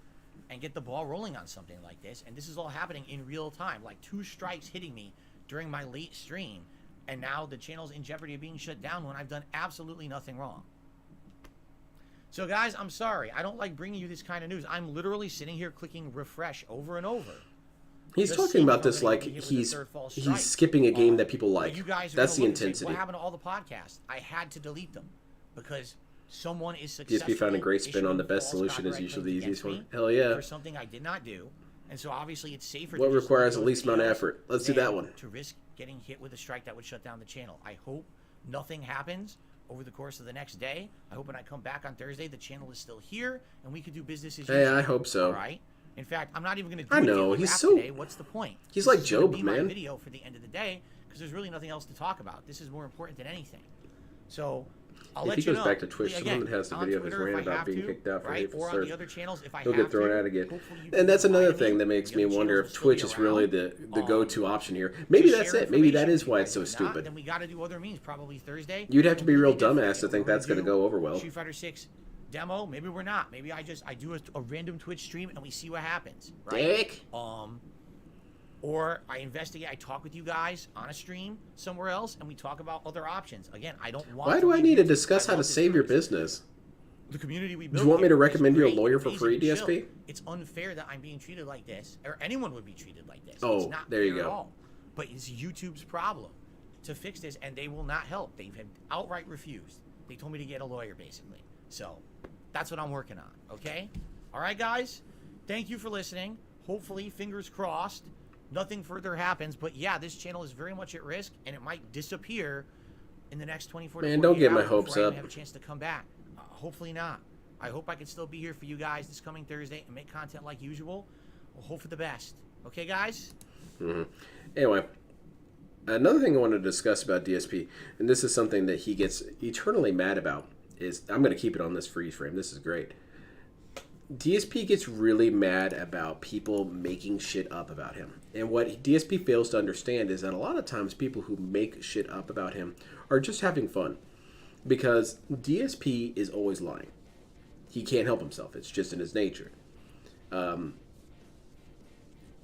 and get the ball rolling on something like this, and this is all happening in real time, like 2 strikes hitting me during my late stream, and now the channel's in jeopardy of being shut down when I've done absolutely nothing wrong. So, guys, I'm sorry. I don't like bringing you this kind of news. I'm literally sitting here clicking refresh over and over. He's Just talking seeing about if I'm this gonna like get hit with a he's third false strike. skipping a game that people But like. you guys are That's the gonna look and say, intensity. what happened to all the podcasts? I had to delete them because someone is successfully DSP found a great spin on the issuing best false solution is copyright usually the claims easiest one. against me Hell yeah. for something I did not do, and so obviously it's safer. What to just requires delete the least those amount of videos effort? Let's do than that one. To risk getting hit with a strike that would shut down the channel. I hope nothing happens over the course of the next day. I hope when I come back on Thursday, the channel is still here and we could do business as Hey, usual. I hope so. All right. In fact, I'm not even going to do I a know, daily he's wrap so- today. What's the point? He's This like is gonna Job, be my man. video for the end of the day because there's really nothing else to talk about. This is more important than anything. So I'll If let he you goes know. back to Twitch, Again, someone that has the on video of his Twitter, if rant I about have being to, kicked out for right? hateful Or on slurs, the other channels, if I he'll have get thrown to, out again. hopefully you And that's can another remind me. thing that makes The me other wonder channels if will still Twitch be is really around. the go-to option here. Maybe To that's share it. Maybe that information is with you why guys. it's so If not, stupid. then we got to do other means. Probably Thursday. You'd have to be real Completely dumbass different. to think We're that's going to gonna go do over well. Street Fighter 6 demo. Maybe we're not. Maybe I do a random Twitch stream and we see what happens. Right? Derek? Or I investigate, I talk with you guys on a stream somewhere else, and we talk about other options. Again, I don't want. Why do I need to discuss how to save your business? The community we Do built. you want me to here is recommend you a great, lawyer for amazing, free, and chill. DSP? It's unfair that I'm being treated like this, or anyone would be treated like this. Oh, it's not there you fair go. At all. But it's YouTube's problem to fix this, and they will not help. They've outright refused. They told me to get a lawyer, basically. So that's what I'm working on. Okay. All right, guys. Thank you for listening. Hopefully, fingers crossed, nothing further happens. But yeah, this channel is very much at risk, and it might disappear in the next 24 to 48 Man, don't get my hours hopes before I up. even have a chance to come back. Hopefully not. I hope I can still be here for you guys this coming Thursday and make content like usual. We'll hope for the best. Okay, guys? Mm-hmm. Anyway, another thing I wanted to discuss about DSP, and this is something that he gets eternally mad about, is I'm going to keep it on this freeze frame. This is great. DSP gets really mad about people making shit up about him. And what DSP fails to understand is that a lot of times people who make shit up about him are just having fun. Because DSP is always lying. He can't help himself. It's just in his nature.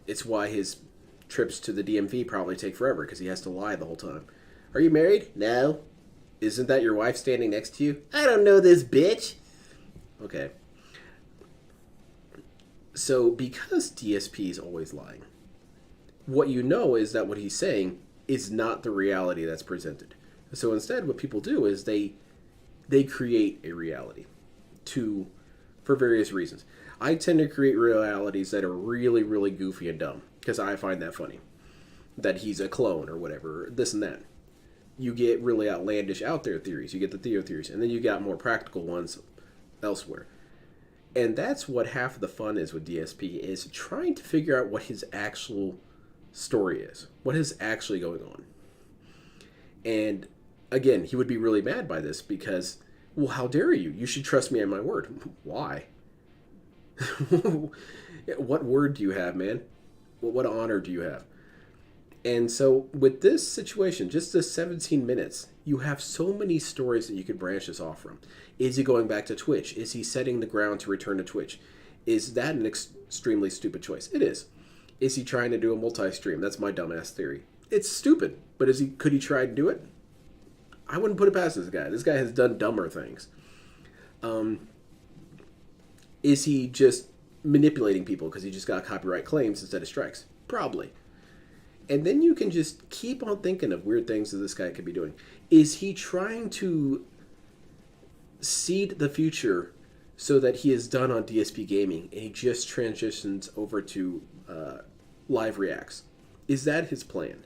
It's why his trips to the DMV probably take forever, because he has to lie the whole time. Are you married? No. Isn't that your wife standing next to you? I don't know this bitch. Okay. So, because DSP is always lying, what you know is that what he's saying is not the reality that's presented. So instead, what people do is they create a reality for various reasons. I tend to create realities that are really, really goofy and dumb, because I find that funny. That he's a clone or whatever, this and that. You get really outlandish out there theories. You get the Theo theories, and then you got more practical ones elsewhere. And that's what half of the fun is with DSP, is trying to figure out what his actual story is, what is actually going on. And again, he would be really mad by this because, well, how dare you? You should trust me on my word. Why? What word do you have, man? What honor do you have? And so with this situation, just this 17 minutes, you have so many stories that you could branch this off from. Is he going back to Twitch? Is he setting the ground to return to Twitch? Is that an extremely stupid choice? It is. Is he trying to do a multi-stream? That's my dumbass theory. It's stupid, but could he try to do it? I wouldn't put it past this guy. This guy has done dumber things. Is he just manipulating people because he just got copyright claims instead of strikes? Probably. And then you can just keep on thinking of weird things that this guy could be doing. Is he trying to seed the future so that he is done on DSP gaming and he just transitions over to live reacts? Is that his plan?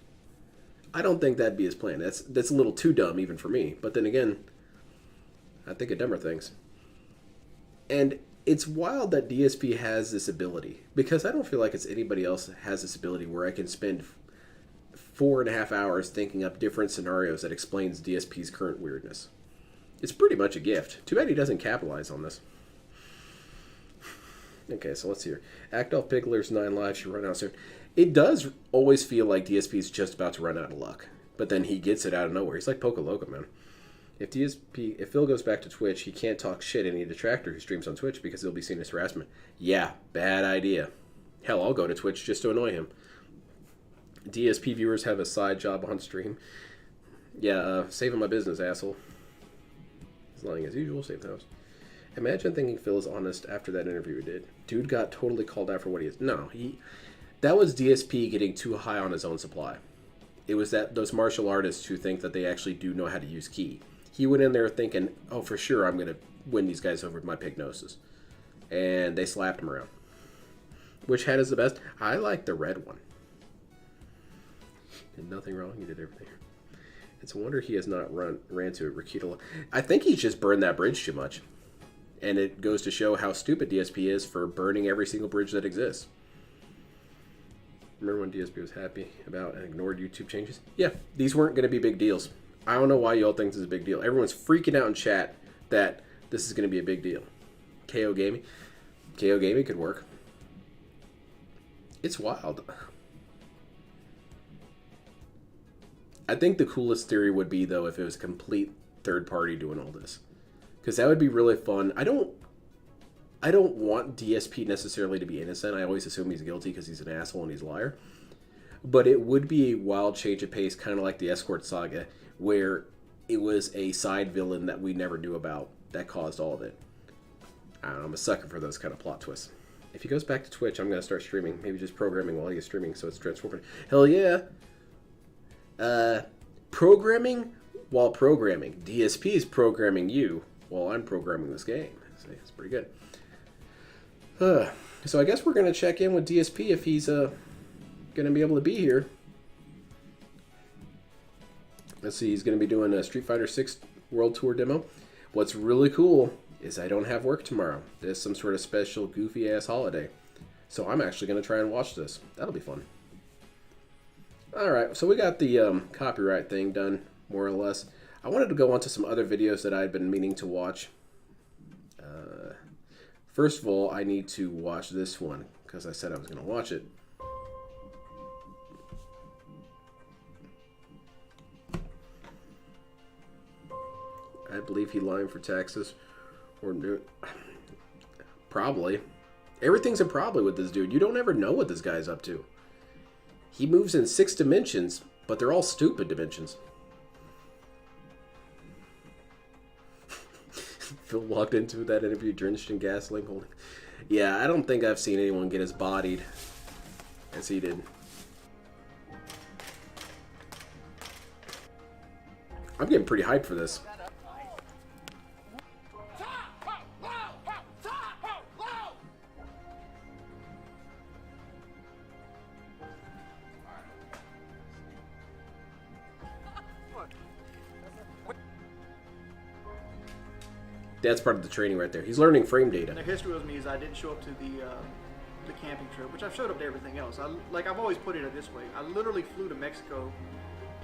I don't think that'd be his plan. That's a little too dumb even for me. But then again, I think of dumber things. And it's wild that DSP has this ability, because I don't feel like it's anybody else has this ability where I can spend 4.5 hours thinking up different scenarios that explains DSP's current weirdness. It's pretty much a gift. Too bad he doesn't capitalize on this. Okay, so let's see here. Actolf Pigler's 9 lives should run out soon. It does always feel like DSP is just about to run out of luck, but then he gets it out of nowhere. He's like Poco Loco, man. If Phil goes back to Twitch, he can't talk shit any detractor who streams on Twitch because he'll be seen as harassment. Yeah, bad idea. Hell, I'll go to Twitch just to annoy him. DSP viewers have a side job on stream. Yeah, saving my business, asshole. He's lying as usual, save the house. Imagine thinking Phil is honest after that interview he did. Dude got totally called out for what he is. No, that was DSP getting too high on his own supply. It was those martial artists who think that they actually do know how to use ki. He went in there thinking, oh, for sure, I'm going to win these guys over with my pignosis. And they slapped him around. Which hat is the best? I like the red one. Did nothing wrong. He did everything. It's a wonder he has not ran to Rakita. I think he's just burned that bridge too much. And it goes to show how stupid DSP is for burning every single bridge that exists. Remember when DSP was happy about and ignored YouTube changes? Yeah, these weren't going to be big deals. I don't know why y'all think this is a big deal. Everyone's freaking out in chat that this is going to be a big deal. KO Gaming? KO Gaming could work. It's wild. I think the coolest theory would be, though, if it was a complete third party doing all this. Because that would be really fun. I don't want DSP necessarily to be innocent. I always assume he's guilty because he's an asshole and he's a liar. But it would be a wild change of pace, kind of like the Escort Saga, where it was a side villain that we never knew about that caused all of it. I don't know, I'm a sucker for those kind of plot twists. If he goes back to Twitch, I'm going to start streaming. Maybe just programming while he's streaming so it's transformative. Hell yeah. Programming while programming. DSP is programming you while I'm programming this game. So it's pretty good. So I guess we're going to check in with DSP if he's going to be able to be here. Let's see, he's going to be doing a Street Fighter 6 World Tour demo. What's really cool is I don't have work tomorrow. There's some sort of special goofy-ass holiday. So I'm actually going to try and watch this. That'll be fun. Alright, so we got the copyright thing done, more or less. I wanted to go on to some other videos that I'd been meaning to watch. First of all, I need to watch this one, because I said I was going to watch it. I believe he lying for taxes. Or probably. Everything's a probably with this dude. You don't ever know what this guy's up to. He moves in 6 dimensions, but they're all stupid dimensions. Phil walked into that interview drenched in gasoline. Holding. Yeah, I don't think I've seen anyone get as bodied as he did. I'm getting pretty hyped for this. That's part of the training right there. He's learning frame data. The history with me is I didn't show up to the camping trip, which I've showed up to everything else. I've always put it this way. I literally flew to Mexico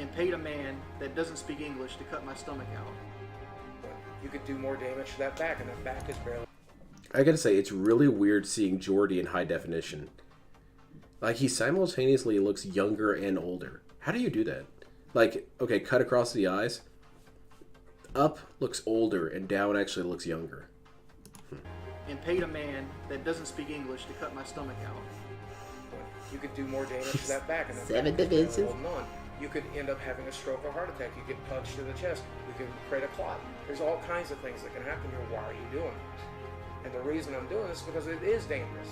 and paid a man that doesn't speak English to cut my stomach out. You could do more damage to that back, and that back is barely... I gotta say, it's really weird seeing Jordy in high definition. Like, he simultaneously looks younger and older. How do you do that? Like, okay, cut across the eyes. Up looks older, and down actually looks younger. And paid a man that doesn't speak English to cut my stomach out. You could do more damage to that back, and that 7 back is barely dimensions. holding on. You could end up having a stroke or heart attack. You get punched in the chest. You can create a clot. There's all kinds of things that can happen here. Why are you doing this? And the reason I'm doing this is because it is dangerous,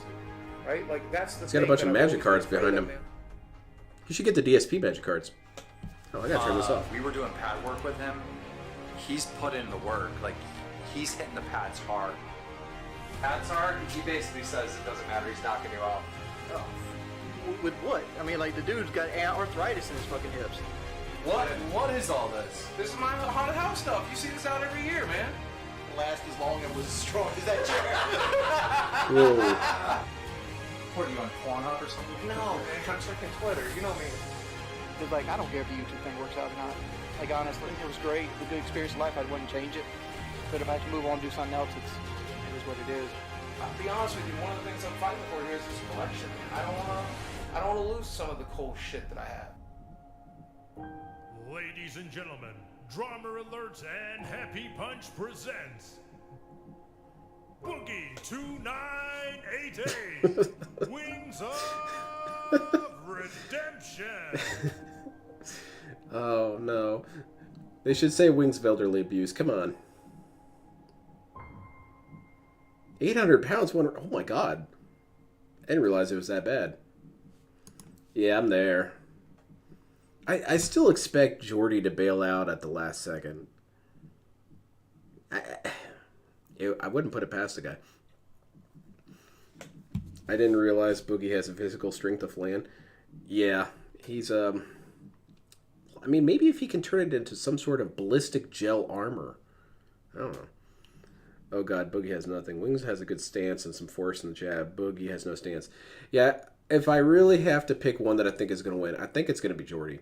right? Like, that's the He's got a bunch of magic cards behind him. You should get the DSP magic cards. Oh, I gotta turn this off. We were doing pad work with him. He's put in the work. Like, he's hitting the pads hard. Pads hard, he basically says it doesn't matter. He's knocking you off. Oh. With what? I mean, like, the dude's got arthritis in his fucking hips. What is all this? This is my haunted house stuff. You see this out every year, man. Last as long and was as strong as that chair. Whoa. What are you on Pornhub or something? No, man, I'm checking Twitter. You know me. It's like, I don't care if the YouTube thing works out or not. Like, honestly, it was great. It was a good experience in life. I wouldn't change it. But if I have to move on and do something else, it is what it is. I'll be honest with you, one of the things I'm fighting for here is this collection. I don't want to lose some of the cool shit that I have. Ladies and gentlemen, Drama Alerts and Happy Punch presents Boogie 2988 Wings of Redemption. Oh, no. They should say Wings of Elderly Abuse. Come on. 800 pounds? Oh, my God. I didn't realize it was that bad. Yeah, I'm there. I still expect Jordy to bail out at the last second. I wouldn't put it past the guy. I didn't realize Boogie has a physical strength of Flan. Yeah, he's, I mean, maybe if he can turn it into some sort of ballistic gel armor. I don't know. Oh, God, Boogie has nothing. Wings has a good stance and some force in the jab. Boogie has no stance. Yeah, if I really have to pick one that I think is going to win, I think it's going to be Jordy.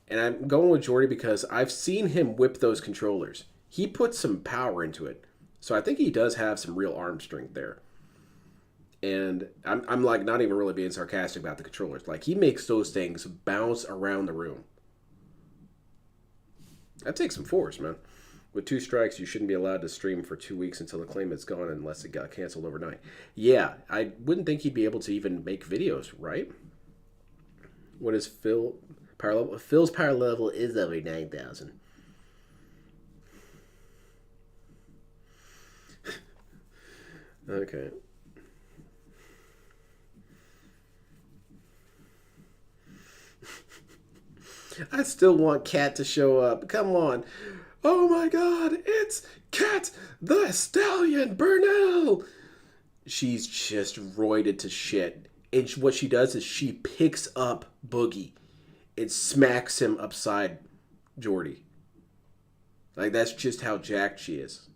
And I'm going with Jordy because I've seen him whip those controllers. He puts some power into it. So I think he does have some real arm strength there. And I'm like not even really being sarcastic about the controllers. Like, he makes those things bounce around the room. That takes some force, man. With 2 strikes, you shouldn't be allowed to stream for 2 weeks until the claim is gone unless it got canceled overnight. Yeah, I wouldn't think he'd be able to even make videos, right? What is Phil power level? Phil's power level is over 9,000. Okay. I still want Kat to show up. Come on. Oh my god, it's Kat the Stallion Burnell. She's just roided to shit. And what she does is she picks up Boogie and smacks him upside Jordy. Like, that's just how jacked she is.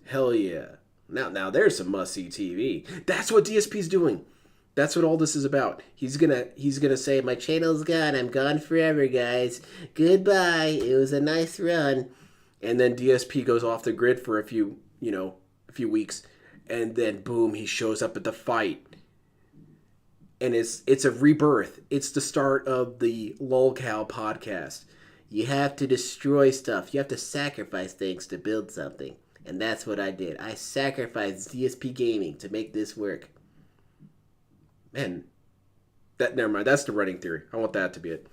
Hell yeah. Now there's some must-see TV. That's what DSP's doing. That's what all this is about. He's gonna say, my channel's gone. I'm gone forever, guys. Goodbye. It was a nice run. And then DSP goes off the grid for a few weeks. And then boom, he shows up at the fight. And it's a rebirth. It's the start of the LolCow podcast. You have to destroy stuff. You have to sacrifice things to build something. And that's what I did. I sacrificed DSP Gaming to make this work. Man, never mind. That's the running theory. I want that to be it.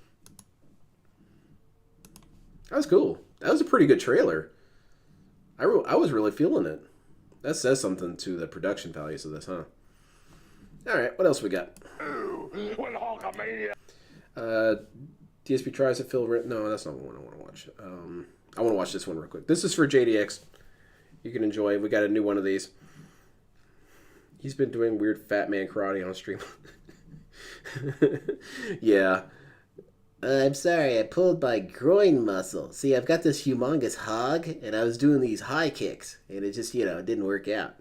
That was cool. That was a pretty good trailer. I was really feeling it. That says something to the production values of this, huh? All right, what else we got? DSP tries to fill. No, that's not the one I want to watch. I want to watch this one real quick. This is for JDX. You can enjoy. We got a new one of these. He's been doing weird fat man karate on stream. Yeah. I'm sorry, I pulled my groin muscle. See, I've got this humongous hog, and I was doing these high kicks, and it just, it didn't work out.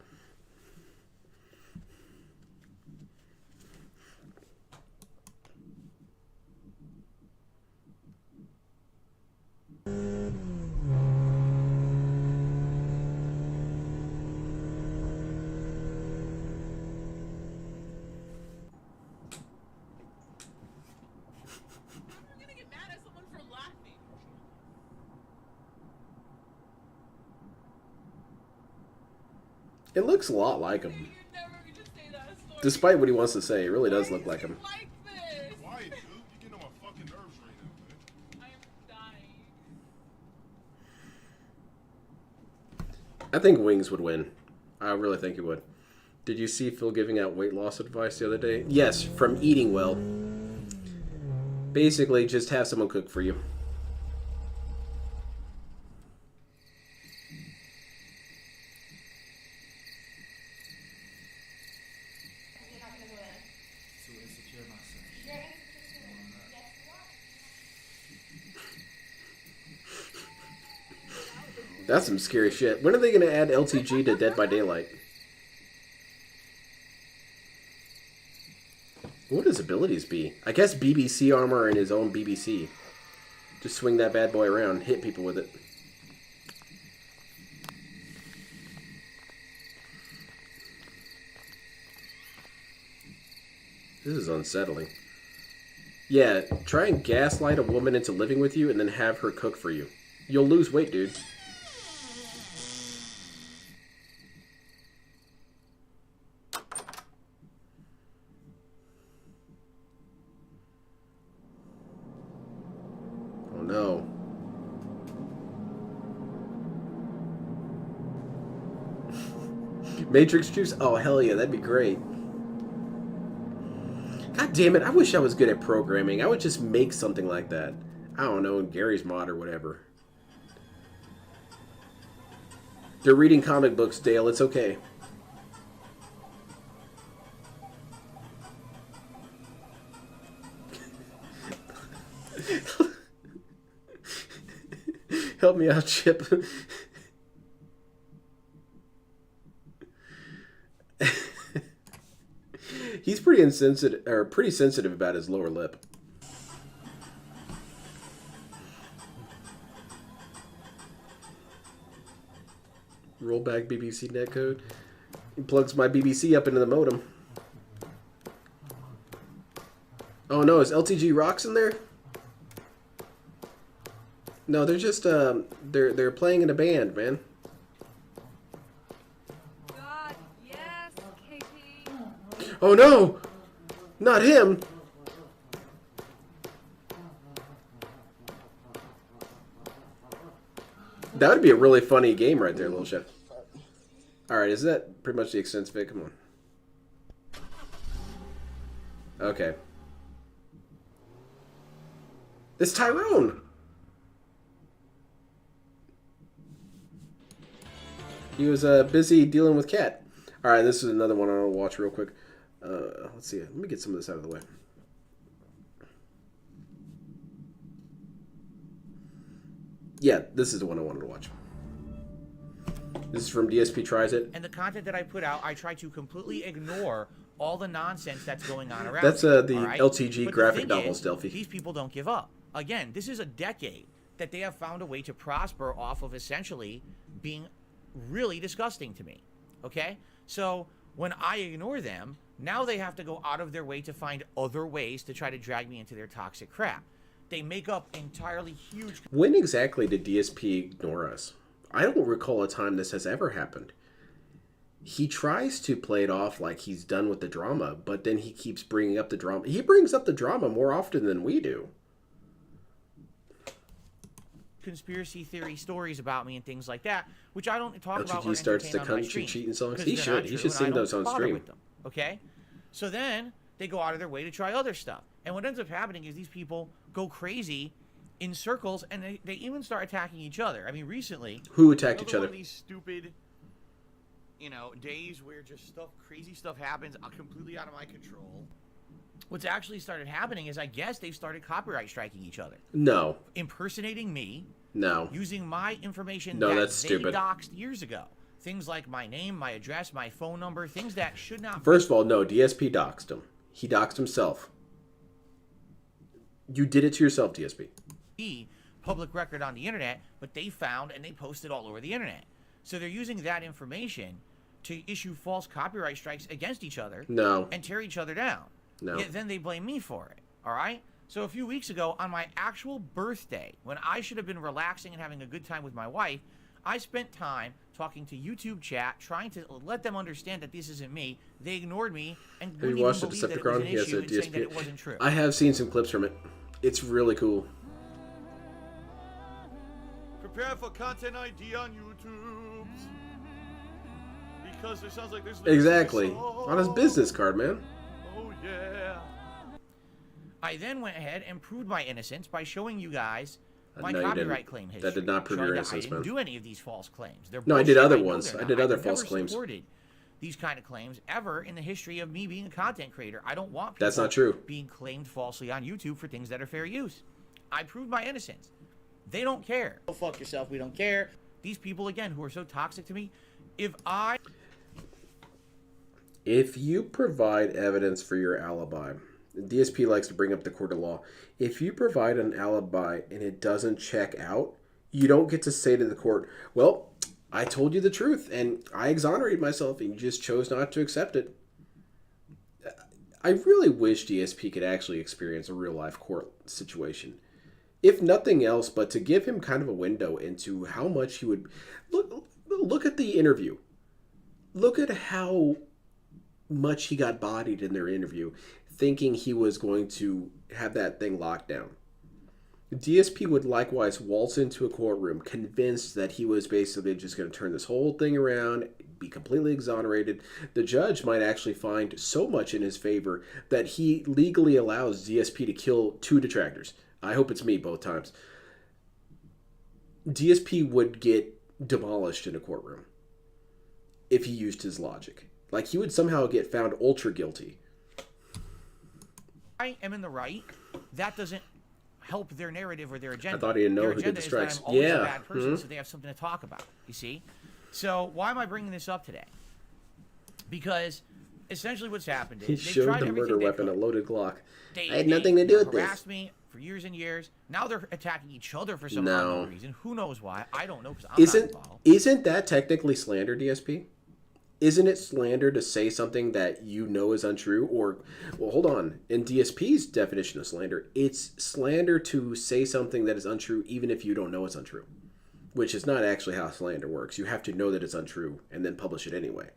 It looks a lot like him. Despite what he wants to say, it really does look like him. Why, dude? You're getting on my fucking nerves right now, man. I am dying. I think Wings would win. I really think he would. Did you see Phil giving out weight loss advice the other day? Yes, from eating well. Basically, just have someone cook for you. That's some scary shit. When are they going to add LTG to Dead by Daylight? What would his abilities be? I guess BBC armor and his own BBC. Just swing that bad boy around, hit people with it. This is unsettling. Yeah, try and gaslight a woman into living with you and then have her cook for you. You'll lose weight, dude. Oh no. Matrix juice? Oh hell yeah, that'd be great. God damn it, I wish I was good at programming. I would just make something like that. I don't know, in Gary's Mod or whatever. They're reading comic books, Dale. It's okay. Help me out, Chip. He's pretty pretty insensitive, or pretty sensitive about his lower lip. Rollback BBC netcode. He plugs my BBC up into the modem. Oh no, is LTG Rocks in there? No, they're just they're playing in a band, man. God, yes, KP. Oh no! Not him! That would be a really funny game right there, little chef. Alright, is that pretty much the extent of it? Come on. Okay. It's Tyrone! He was busy dealing with Cat. Alright, this is another one I want to watch real quick. Let's see. Let me get some of this out of the way. Yeah, this is the one I wanted to watch. This is from DSP Tries It. And the content that I put out, I try to completely ignore all the nonsense that's going on around. That's me, the all right? LTG But graphic the thing novel, is, Delphi. These people don't give up. Again, this is a decade that they have found a way to prosper off of essentially being really disgusting to me. Okay? So when I ignore them, now they have to go out of their way to find other ways to try to drag me into their toxic crap. They make up entirely huge... When exactly did DSP ignore us? I don't recall a time this has ever happened. He tries to play it off like he's done with the drama, but then he keeps bringing up the drama. He brings up the drama more often than we do. Conspiracy theory stories about me and things like that, which I don't talk about or LTG starts to entertain on my country stream, cheating songs. 'cause He they're should. not He true should and I sing don't those on bother stream. with them, okay? So then they go out of their way to try other stuff. And what ends up happening is these people go crazy in circles, and they even start attacking each other. I mean, recently... Who attacked each another other? one of these stupid, days where just crazy stuff happens completely out of my control. What's actually started happening is I guess they've started copyright striking each other. No. Impersonating me. No. Using my information No, that that's they stupid. doxed years ago. Things like my name, my address, my phone number, things that should not First of all, no, DSP doxed him. He doxed himself. You did it to yourself, DSP. be public record on the internet, but they found and they posted all over the internet. So they're using that information to issue false copyright strikes against each other. No. And tear each other down. No. Yet then they blame me for it. All right? So a few weeks ago, on my actual birthday, when I should have been relaxing and having a good time with my wife, I spent time talking to YouTube chat, trying to let them understand that this isn't me. They ignored me and Have wouldn't you even watched the believe that it was an Decepticon? He has issue a and saying that DSP. it wasn't true. I have seen some clips from it. It's really cool. Prepare for content ID on YouTube. Because it sounds like there's... Exactly. On his business card, man. Oh, yeah. I then went ahead and proved my innocence by showing you guys my No, you copyright didn't. claim history. That did not prove your showing that innocence, I didn't man. do any of these false claims. They're No, I did bullshit. other know ones. they're I did not. other I've false never claims. supported these kind of claims ever in the history of me being a content creator. I don't want people That's not true. being claimed falsely on YouTube for things that are fair use. I proved my innocence. They don't care. Go fuck yourself. We don't care. These people, again, who are so toxic to me, If you provide evidence for your alibi, DSP likes to bring up the court of law. If you provide an alibi and it doesn't check out, you don't get to say to the court, well, I told you the truth and I exonerated myself and you just chose not to accept it. I really wish DSP could actually experience a real life court situation. If nothing else, but to give him kind of a window into how much he would... Look at the interview. Look at how much he got bodied in their interview, thinking he was going to have that thing locked down. DSP would likewise waltz into a courtroom convinced that he was basically just going to turn this whole thing around, be completely exonerated. The judge might actually find so much in his favor that he legally allows DSP to kill 2 detractors. I hope it's me both times. DSP would get demolished in a courtroom if he used his logic. Like, he would somehow get found ultra guilty. I am in the right, that doesn't help their narrative or their agenda. I thought he didn't know their who did agenda the is that strikes. I'm always Yeah. a bad person, Mhm. so they have something to talk about, you see? So why am I bringing this up today? Because essentially what's happened is He they've showed tried the everything murder they weapon, a could. loaded Glock. I had nothing to do with this. Harassed me for years and years. Now they're attacking each other for some No. unknown reason. Who knows why? I don't know because I'm not involved. Isn't that technically slander, DSP? Isn't it slander to say something that you know is untrue? Or, well, hold on. In DSP's definition of slander, it's slander to say something that is untrue even if you don't know it's untrue, which is not actually how slander works. You have to know that it's untrue and then publish it anyway.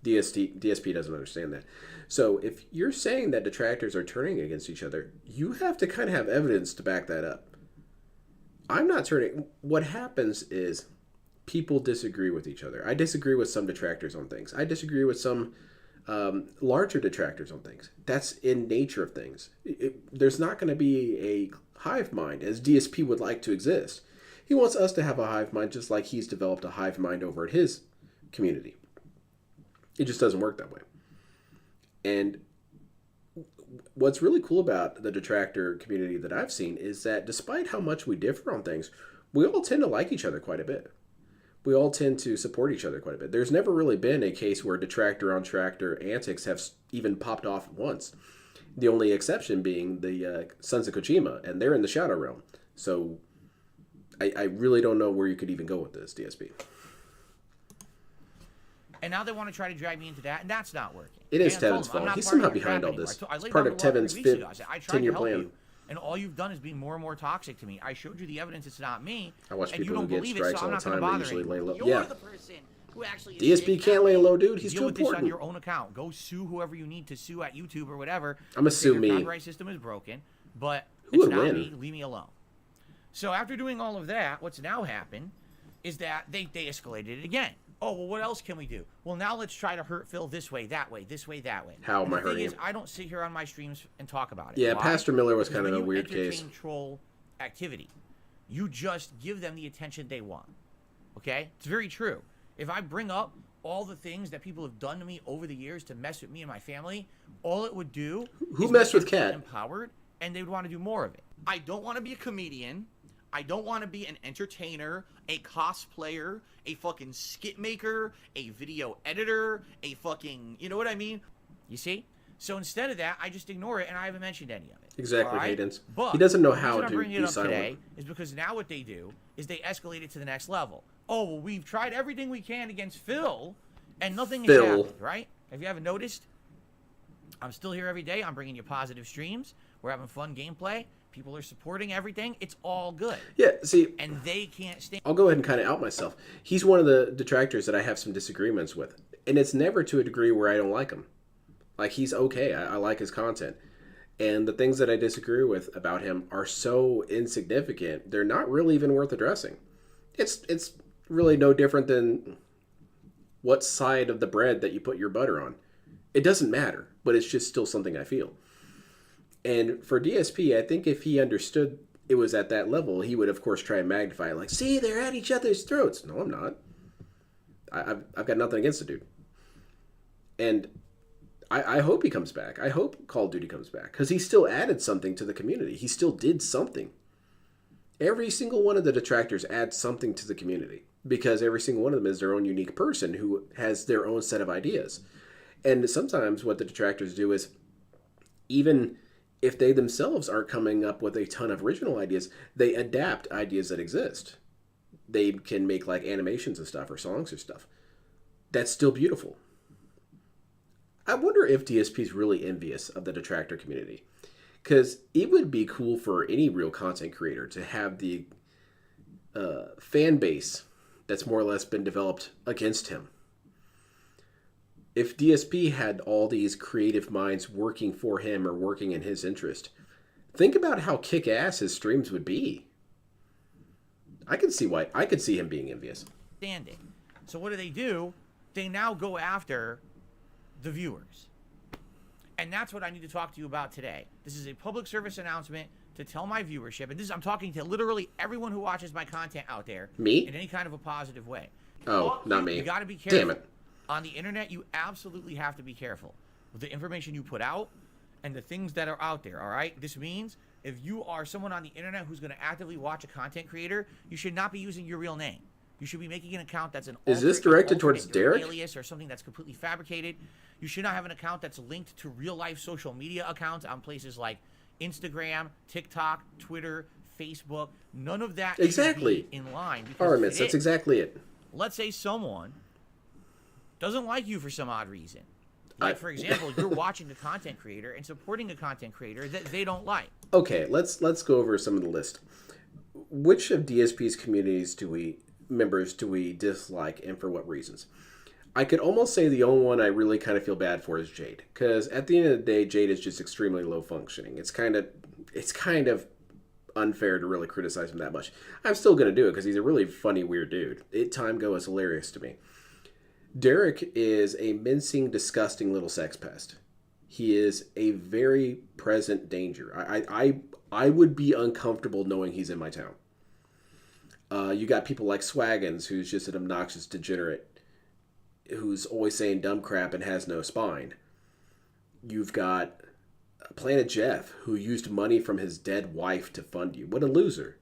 DSP doesn't understand that. So if you're saying that detractors are turning against each other, you have to kind of have evidence to back that up. I'm not turning. What happens is people disagree with each other. I disagree with some detractors on things. I disagree with some larger detractors on things. That's in nature of things. There's not going to be a hive mind as DSP would like to exist. He wants us to have a hive mind just like he's developed a hive mind over at his community. It just doesn't work that way. And what's really cool about the detractor community that I've seen is that despite how much we differ on things, we all tend to like each other quite a bit. We all tend to support each other quite a bit. There's never really been a case where detractor on tractor antics have even popped off once. The only exception being the Sons of Kojima, and they're in the Shadow Realm. So I really don't know where you could even go with this, DSP. And now they want to try to drag me into that, and that's not working. It is And I told Tevin's them, I'm fault. not He's part of somehow your behind crap all anymore. this. I It's laid part down of the law 3 Tevin's weeks ago. I said, I tried 10-year to help plan. you, and all you've done is be more and more toxic to me. I showed you the evidence it's not me, I watch and you people don't who get believe it, strikes so I'm all the not going to time. They bother usually lay anymore. low. You're Yeah. the person who actually is DSP can't lay low, dude. He's deal too with this on important. your own account. Go sue whoever you need to sue at YouTube or whatever. I'ma Say sue your me. copyright system is broken, but Who it's would not win? me. Leave me alone. So after doing all of that, what's now happened is that they escalated it again. Oh, well, what else can we do? Well, now let's try to hurt Phil this way, that way, this way, that way. How am And I the thing hurting is, him? I don't sit here on my streams and talk about it. Yeah, Why? Pastor Miller was Because kind of when a you weird case. entertain troll activity, you just give them the attention they want. Okay? It's very true. If I bring up all the things that people have done to me over the years to mess with me and my family, all it would do Who is messed make with them Kat? empowered, and they would want to do more of it. I don't want to be a comedian. I don't want to be an entertainer, a cosplayer, a fucking skit maker, a video editor, a fucking, you know what I mean? You see? So instead of that, I just ignore it, and I haven't mentioned any of it. Exactly, All right? Cadence. But He doesn't know the how reason I'm to bringing be it up silent. today is because now what they do is they escalate it to the next level. Oh, well, we've tried everything we can against Phil, and nothing has Phil. happened, right? Have you ever noticed? I'm still here every day. I'm bringing you positive streams. We're having fun gameplay. People are supporting everything. It's all good. Yeah, see, And they can't stand. I'll go ahead and kind of out myself. He's one of the detractors that I have some disagreements with. And it's never to a degree where I don't like him. Like, he's okay. I like his content. And the things that I disagree with about him are so insignificant, they're not really even worth addressing. It's really no different than what side of the bread that you put your butter on. It doesn't matter, but it's just still something I feel. And for DSP, I think if he understood it was at that level, he would, of course, try and magnify it. Like, see, they're at each other's throats. No, I'm not. I've got nothing against the dude. And I hope he comes back. I hope Call of Duty comes back. Because he still added something to the community. He still did something. Every single one of the detractors adds something to the community. Because every single one of them is their own unique person who has their own set of ideas. And sometimes what the detractors do is, even if they themselves aren't coming up with a ton of original ideas, they adapt ideas that exist. They can make like animations and stuff or songs or stuff. That's still beautiful. I wonder if DSP is really envious of the detractor community. Because it would be cool for any real content creator to have the fan base that's more or less been developed against him. If DSP had all these creative minds working for him or working in his interest, think about how kick-ass his streams would be. I could see him being envious. Standing. So what do? They now go after the viewers. And that's what I need to talk to you about today. This is a public service announcement to tell my viewership, and I'm talking to literally everyone who watches my content out there. Me? In any kind of a positive way. Oh, not me. You gotta be careful. Damn it. On the internet, you absolutely have to be careful with the information you put out and the things that are out there, all right? This means if you are someone on the internet who's going to actively watch a content creator, you should not be using your real name. You should be making an account that's an Is this alter- directed an towards alternate Derek? alias or something that's completely fabricated. You should not have an account that's linked to real life social media accounts on places like Instagram, TikTok, Twitter, Facebook. None of that Exactly. should be in line. Artemis, that's exactly it. Let's say someone doesn't like you for some odd reason. Like, for example, you're watching a content creator and supporting a content creator that they don't like. Okay, let's go over some of the list. Which of DSP's members do we dislike, and for what reasons? I could almost say the only one I really kind of feel bad for is Jade, because at the end of the day, Jade is just extremely low functioning. It's kind of unfair to really criticize him that much. I'm still gonna do it because he's a really funny, weird dude. Time Go is hilarious to me. Derek is a mincing, disgusting little sex pest. He is a very present danger. I would be uncomfortable knowing he's in my town. You got people like Swaggins, who's just an obnoxious degenerate, who's always saying dumb crap and has no spine. You've got Planet Jeff, who used money from his dead wife to fund you. What a loser.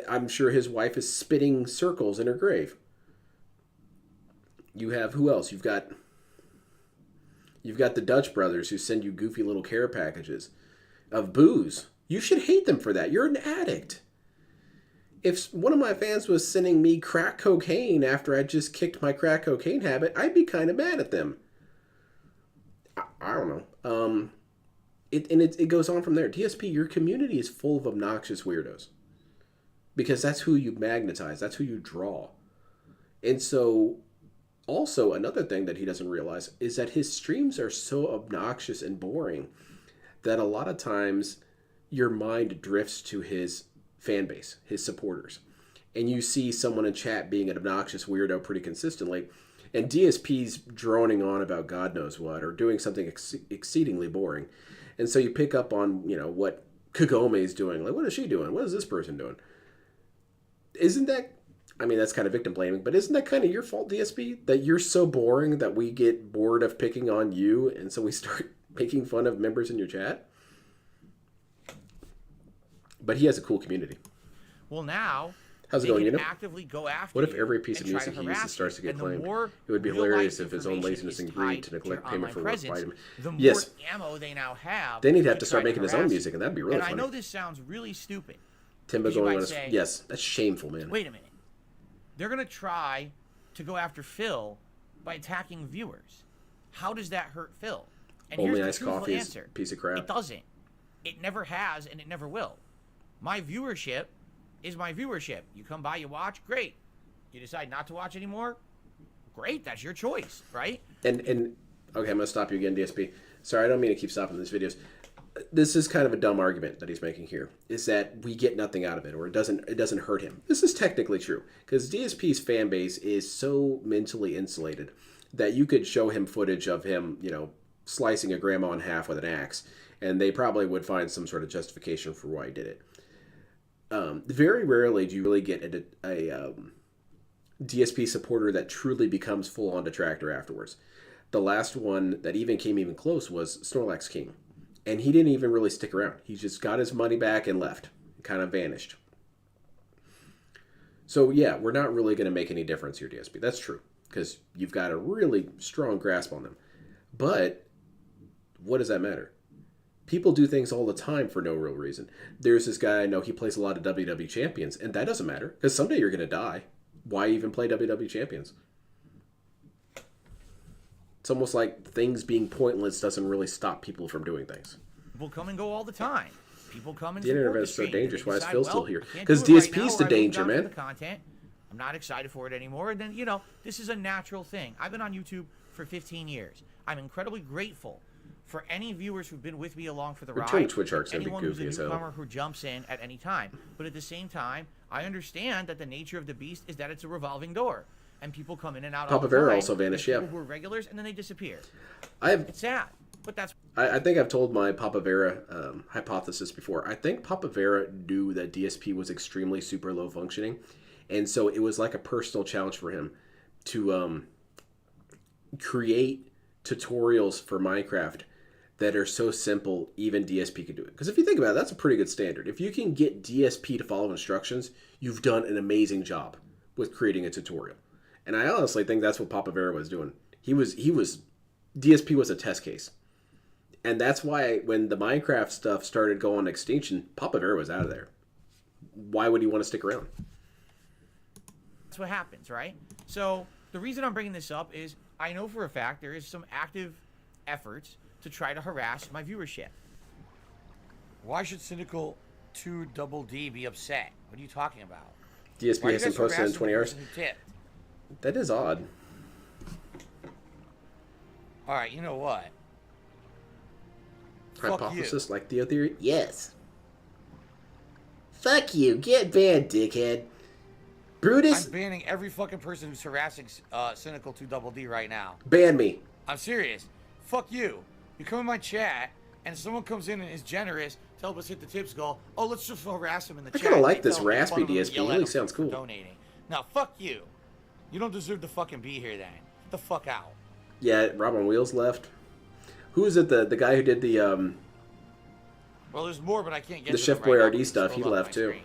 I'm sure his wife is spitting circles in her grave. You have, who else? You've got the Dutch brothers who send you goofy little care packages of booze. You should hate them for that. You're an addict. If one of my fans was sending me crack cocaine after I just kicked my crack cocaine habit, I'd be kind of mad at them. I don't know. It goes on from there. DSP, your community is full of obnoxious weirdos. Because that's who you magnetize. That's who you draw. And so, also, another thing that he doesn't realize is that his streams are so obnoxious and boring that a lot of times your mind drifts to his fan base, his supporters. And you see someone in chat being an obnoxious weirdo pretty consistently, and DSP's droning on about God knows what, or doing something exceedingly boring. And so you pick up on, what Kagome's doing. Like, what is she doing? What is this person doing? Isn't that... that's kind of victim blaming, but isn't that kind of your fault, DSP? That you're so boring that we get bored of picking on you, and so we start making fun of members in your chat? But he has a cool community. Well, now... How's it going, actively go after What if you every piece of and try music to he harass uses starts to you? get And the claimed? more It would be real-life hilarious if his own information laziness is and greed tied to your neglect payment online for work presence, vitamin. the more Yes. ammo they now have. Then he'd have to try start making his own harass music, and that'd be really and funny. I know this sounds really stupid. Timbo because you going might on his... say, Yes, that's shameful, man. Wait a minute. They're going to try to go after Phil by attacking viewers. How does that hurt Phil? And Only here's the iced truthful coffee is answer. a piece of crap. It doesn't. It never has, and it never will. My viewership is my viewership. You come by, you watch, great. You decide not to watch anymore, great. That's your choice, right? And okay, I'm going to stop you again, DSP. Sorry, I don't mean to keep stopping these videos. This is kind of a dumb argument that he's making here, is that we get nothing out of it, or it doesn't hurt him. This is technically true, because DSP's fan base is so mentally insulated that you could show him footage of him, slicing a grandma in half with an axe, and they probably would find some sort of justification for why he did it. Very rarely do you really get a DSP supporter that truly becomes full-on detractor afterwards. The last one that came even close was Snorlax King. And he didn't even really stick around. He just got his money back and left. Kind of vanished. So yeah, we're not really going to make any difference here, DSP. That's true. Because you've got a really strong grasp on them. But what does that matter? People do things all the time for no real reason. There's this guy I know, he plays a lot of WWE Champions. And that doesn't matter. Because someday you're going to die. Why even play WWE Champions? It's almost like things being pointless doesn't really stop people from doing things. People come and go all the time. People come and The internet support is so stream, and dangerous. they Why is decide, Phil well, still here? I can't Because do it right DSP's now, the or I moved danger, on to man. the content. I'm not excited for it anymore. And then, this is a natural thing. I've been on YouTube for 15 years. I'm incredibly grateful for any viewers who've been with me along for the Return ride. Twitch arc's gonna be anyone who's goofy a as hell. newcomer who jumps in at any time. But at the same time, I understand that the nature of the beast is that it's a revolving door. And people come in and out all Papa the Vera time. also vanished, There's yeah. people who are regulars, and then they disappear. It's sad, but that's... I think I've told my Papa Vera hypothesis before. I think Papa Vera knew that DSP was extremely super low functioning. And so it was like a personal challenge for him to create tutorials for Minecraft that are so simple, even DSP could do it. Because if you think about it, that's a pretty good standard. If you can get DSP to follow instructions, you've done an amazing job. with creating a tutorial. And I honestly think that's what Papa Vera was doing. DSP was a test case. And that's why when the Minecraft stuff started going extinction, Papa Vera was out of there. Why would he want to stick around? That's what happens, right? So the reason I'm bringing this up is I know for a fact there is some active efforts to try to harass my viewership. Why should Cynical 2 Double D be upset? What are you talking about? DSP hasn't posted in 20 hours. That is odd. All right, you know what? Hypothesis like Theo Theory? Yes. Fuck you. Get banned, dickhead. Brutus, I'm banning every fucking person who's harassing Cynical 2 Double D right now. Ban me. I'm serious. Fuck you. You come in my chat, and someone comes in and is generous to help us hit the tips goal. Oh, let's just harass him in the chat. I kind of like They this tell him, make raspy fun of him, DSP. yell He at really him sounds for cool. donating. Now, fuck you. You don't deserve to fucking be here then. Get the fuck out. Yeah, Rob on Wheels left. Who is it? The guy who did the Well, there's more, but I can't get the to Chef them right now Boyardee because stuff. it's He scrolled up left my too. screen.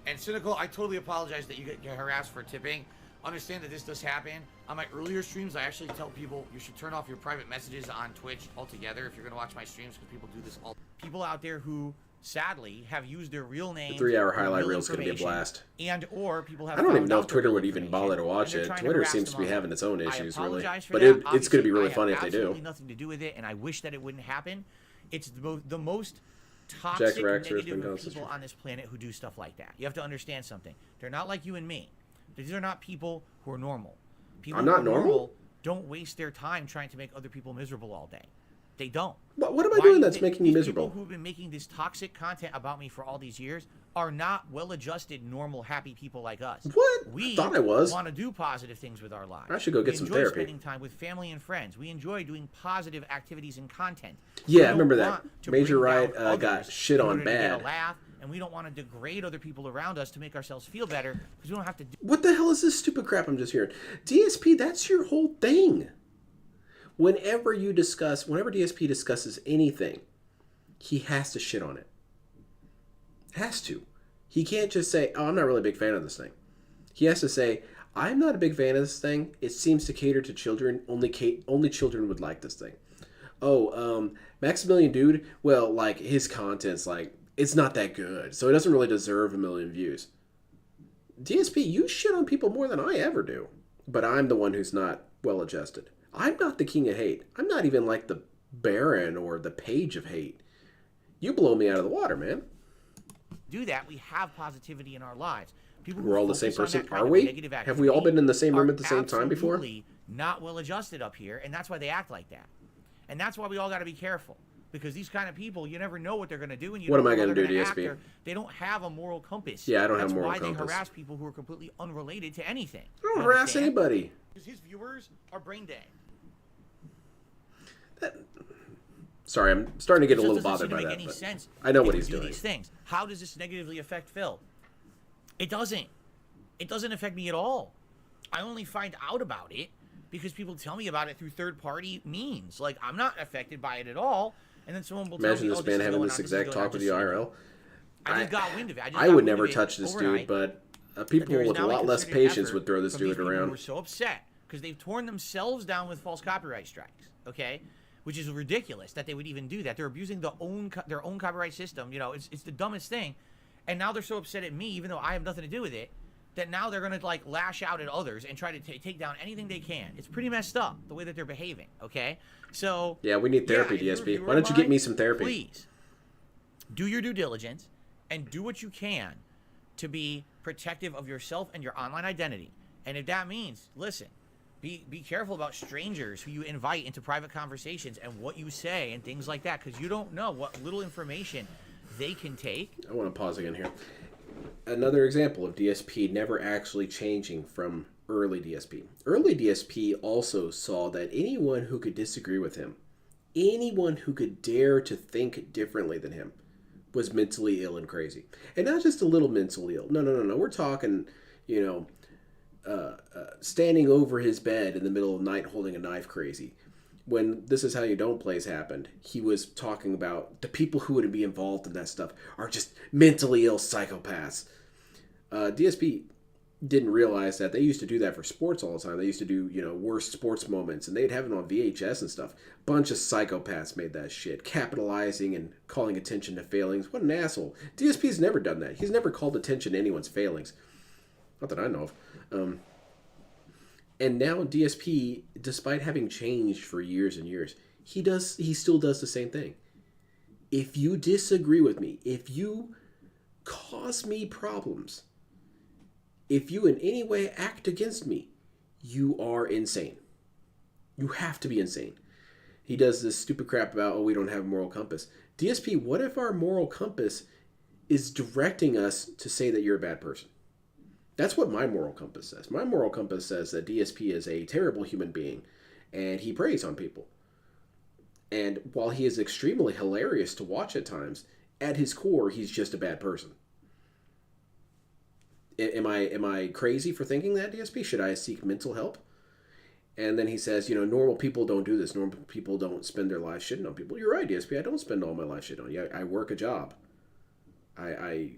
And Cynical, I totally apologize that you get harassed for tipping. Understand that this does happen. On my earlier streams, I actually tell people you should turn off your private messages on Twitch altogether if you're going to watch my streams, because people do this all. People out there who sadly have used their real name. The 3-hour highlight reel is going to be a blast. And or people have. I don't even know if found out Twitter their would even bother to watch and it. they're trying Twitter harass seems to them be on having its own I issues, really. apologize for But that. it's going to be Obviously, really I have funny if they do. absolutely nothing to do with it, and I wish that it wouldn't happen. It's the most toxic, Jack Raxer has been negative constant. people on this planet who do stuff like that. You have to understand something. They're not like you and me. These are not people who are normal. People I'm who not are normal? don't waste their time trying to make other people miserable all day. They don't. What am I Why doing do that's making you these miserable? People who've been making this toxic content about me for all these years are not well-adjusted, normal, happy people like us. What? We I thought I was. want to do positive things with our lives. I should go get we some enjoy therapy. spending time with family and friends. We enjoy doing positive activities and content. Yeah, We I remember don't that. want to Major bring Riot down got others shit in on order to get bad. a laugh, and we don't want to degrade other people around us to make ourselves feel better because we don't have to do. What the hell is this stupid crap I'm just hearing? DSP, that's your whole thing. Whenever DSP discusses anything, he has to shit on it. Has to. He can't just say, oh, I'm not really a big fan of this thing. He has to say, I'm not a big fan of this thing. It seems to cater to children. Only children would like this thing. Oh, Maximilian Dude, well, like, his content's like, it's not that good. So it doesn't really deserve 1 million views. DSP, you shit on people more than I ever do. But I'm the one who's not well adjusted. I'm not the king of hate. I'm not even like the Baron or the Page of hate. You blow me out of the water, man. Do that. We have positivity in our lives. People We're all the same focus on person. that kind Are of we? negative Have we all been in the same room at the activity same time before? are absolutely not well adjusted up here, and that's why they act like that. And that's why we all got to be careful, because these kind of people, you never know what they're going to do, and you What don't am I know how gonna they're do, act, DSP? or they don't have a moral compass. Yeah, I don't have That's a moral why compass. they harass people who are completely unrelated to anything. I don't You harass understand? anybody. Because his viewers are brain dead. Sorry, I'm starting to get a It just little doesn't bothered seem by to make that. any But sense I know that what you he's do doing. These things. How does this negatively affect Phil? It doesn't. It doesn't affect me at all. I only find out about it because people tell me about it through third-party means. Like, I'm not affected by it at all, and then someone will tell Imagine me, this oh, man is having going this on, is exact going on, talk with just you so you know. IRL. I just got wind of it. I would never touch this dude, but people There is with a now lot less concerted patience effort would throw this from these dude people who around. are so upset because they've torn themselves down with false copyright strikes. Okay, which is ridiculous that they would even do that. They're abusing their own copyright system. You know, it's the dumbest thing. And now they're so upset at me, even though I have nothing to do with it, that now they're gonna like lash out at others and try to take down anything they can. It's pretty messed up the way that they're behaving. Okay, so Yeah, we need therapy, if you're a DSP. viewer Why don't of you get mine, me some therapy? Please do your due diligence and do what you can to be protective of yourself and your online identity. And if that means, listen, be careful about strangers who you invite into private conversations and what you say and things like that, because you don't know what little information they can take. I want to pause again here. Another example of DSP never actually changing from early DSP. Early DSP also saw that anyone who could disagree with him, anyone who could dare to think differently than him, was mentally ill and crazy. And not just a little mentally ill. No. We're talking, standing over his bed in the middle of the night holding a knife crazy. When This Is How You Don't Plays happened, he was talking about the people who would be involved in that stuff are just mentally ill psychopaths. DSP, didn't realize that they used to do that for sports all the time. They used to do, worst sports moments, and they'd have it on VHS and stuff. Bunch of psychopaths made that shit, capitalizing and calling attention to failings. What an asshole. DSP's never done that. He's never called attention to anyone's failings. Not that I know of. And now DSP, despite having changed for years and years, he still does the same thing. If you disagree with me, if you cause me problems, if you in any way act against me, you are insane. You have to be insane. He does this stupid crap about, we don't have a moral compass. DSP, what if our moral compass is directing us to say that you're a bad person? That's what my moral compass says. My moral compass says that DSP is a terrible human being, and he preys on people. And while he is extremely hilarious to watch at times, at his core, he's just a bad person. Am I crazy for thinking that, DSP? Should I seek mental help? And then he says, normal people don't do this. Normal people don't spend their lives shitting on people. You're right, DSP. I don't spend all my life shitting on you. I work a job. I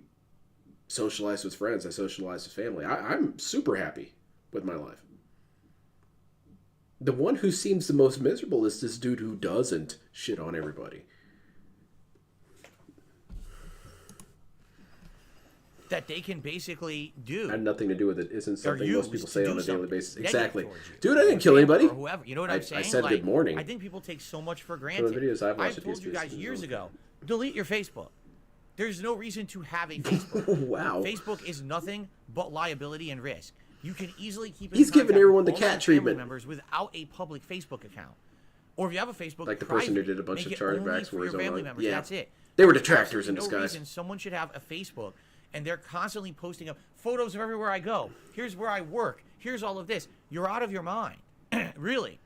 socialize with friends. I socialize with family. I'm super happy with my life. The one who seems the most miserable is this dude who doesn't shit on everybody. That they can basically do. Had nothing to do with it. Isn't something most people say on a daily basis. Exactly. Dude, I didn't kill anybody. Whoever. You know what I'm saying? I said good morning. I think people take so much for granted. The videos I've watched, I told you guys years ago, delete your Facebook. There's no reason to have a Facebook. Wow. Facebook is nothing but liability and risk. You can easily keep. He's giving everyone the cat treatment. Members without a public Facebook account, or if you have a Facebook, like the person who did a bunch of chargebacks for your family members. Yeah, that's it. They were detractors in no disguise. Reason someone should have a Facebook, and they're constantly posting up photos of everywhere I go. Here's where I work. Here's all of this. You're out of your mind, really.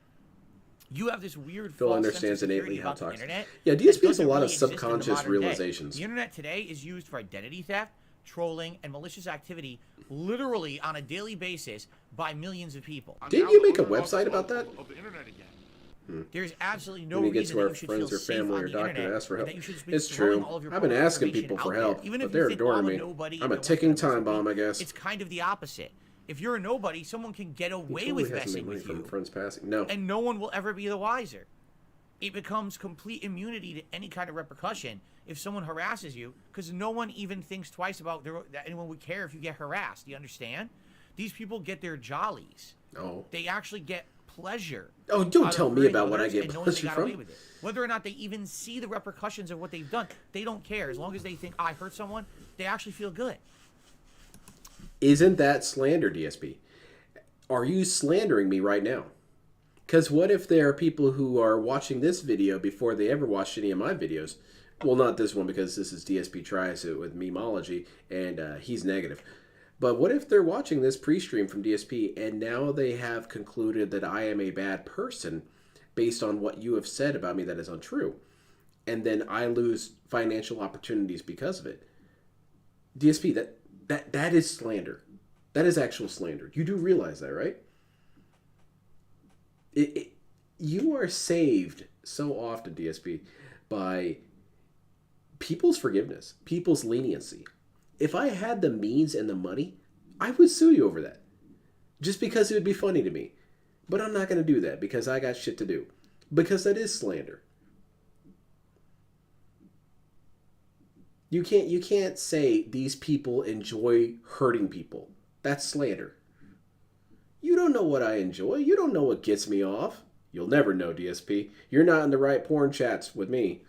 You have this weird. Phil false understands sense of innately security how about the toxic. internet. Yeah, DSP has a lot really of exist in the subconscious modern realizations. Day. The internet today is used for identity theft, trolling, and malicious activity, literally on a daily basis by millions of people. Didn't you make a website about that? There's absolutely no When you get reason to our that you should friends feel or safe family on or the doctor internet, to ask for or help. that you should just be It's throwing true. all of your I've been personal asking information people for out there. help, Even but if they're you think, ignoring I'm a me. nobody I'm a that wants ticking to time mess with bomb, me, I guess. It's kind of the opposite. If you're a nobody, someone can get away He with totally hasn't messing made money with from you, friends passing. No. and no one will ever be the wiser. It becomes complete immunity to any kind of repercussion if someone harasses you, because no one even thinks twice about that anyone would care if you get harassed. Do you understand? These people get their jollies. Oh. They actually get pleasure. Oh, don't tell me about what I get pleasure from. Away with it. Whether or not they even see the repercussions of what they've done, they don't care. As long as they think, I hurt someone, they actually feel good. Isn't that slander, DSP? Are you slandering me right now? Because what if there are people who are watching this video before they ever watched any of my videos? Well, not this one, because this is DSP Tries It with Memology, and he's negative. But what if they're watching this pre-stream from DSP, and now they have concluded that I am a bad person based on what you have said about me that is untrue, and then I lose financial opportunities because of it? DSP, that is slander. That is actual slander. You do realize that, right? You are saved so often, DSP, by people's forgiveness, people's leniency. If I had the means and the money, I would sue you over that. Just because it would be funny to me. But I'm not going to do that because I got shit to do. Because that is slander. You can't say these people enjoy hurting people. That's slander. You don't know what I enjoy. You don't know what gets me off. You'll never know, DSP. You're not in the right porn chats with me.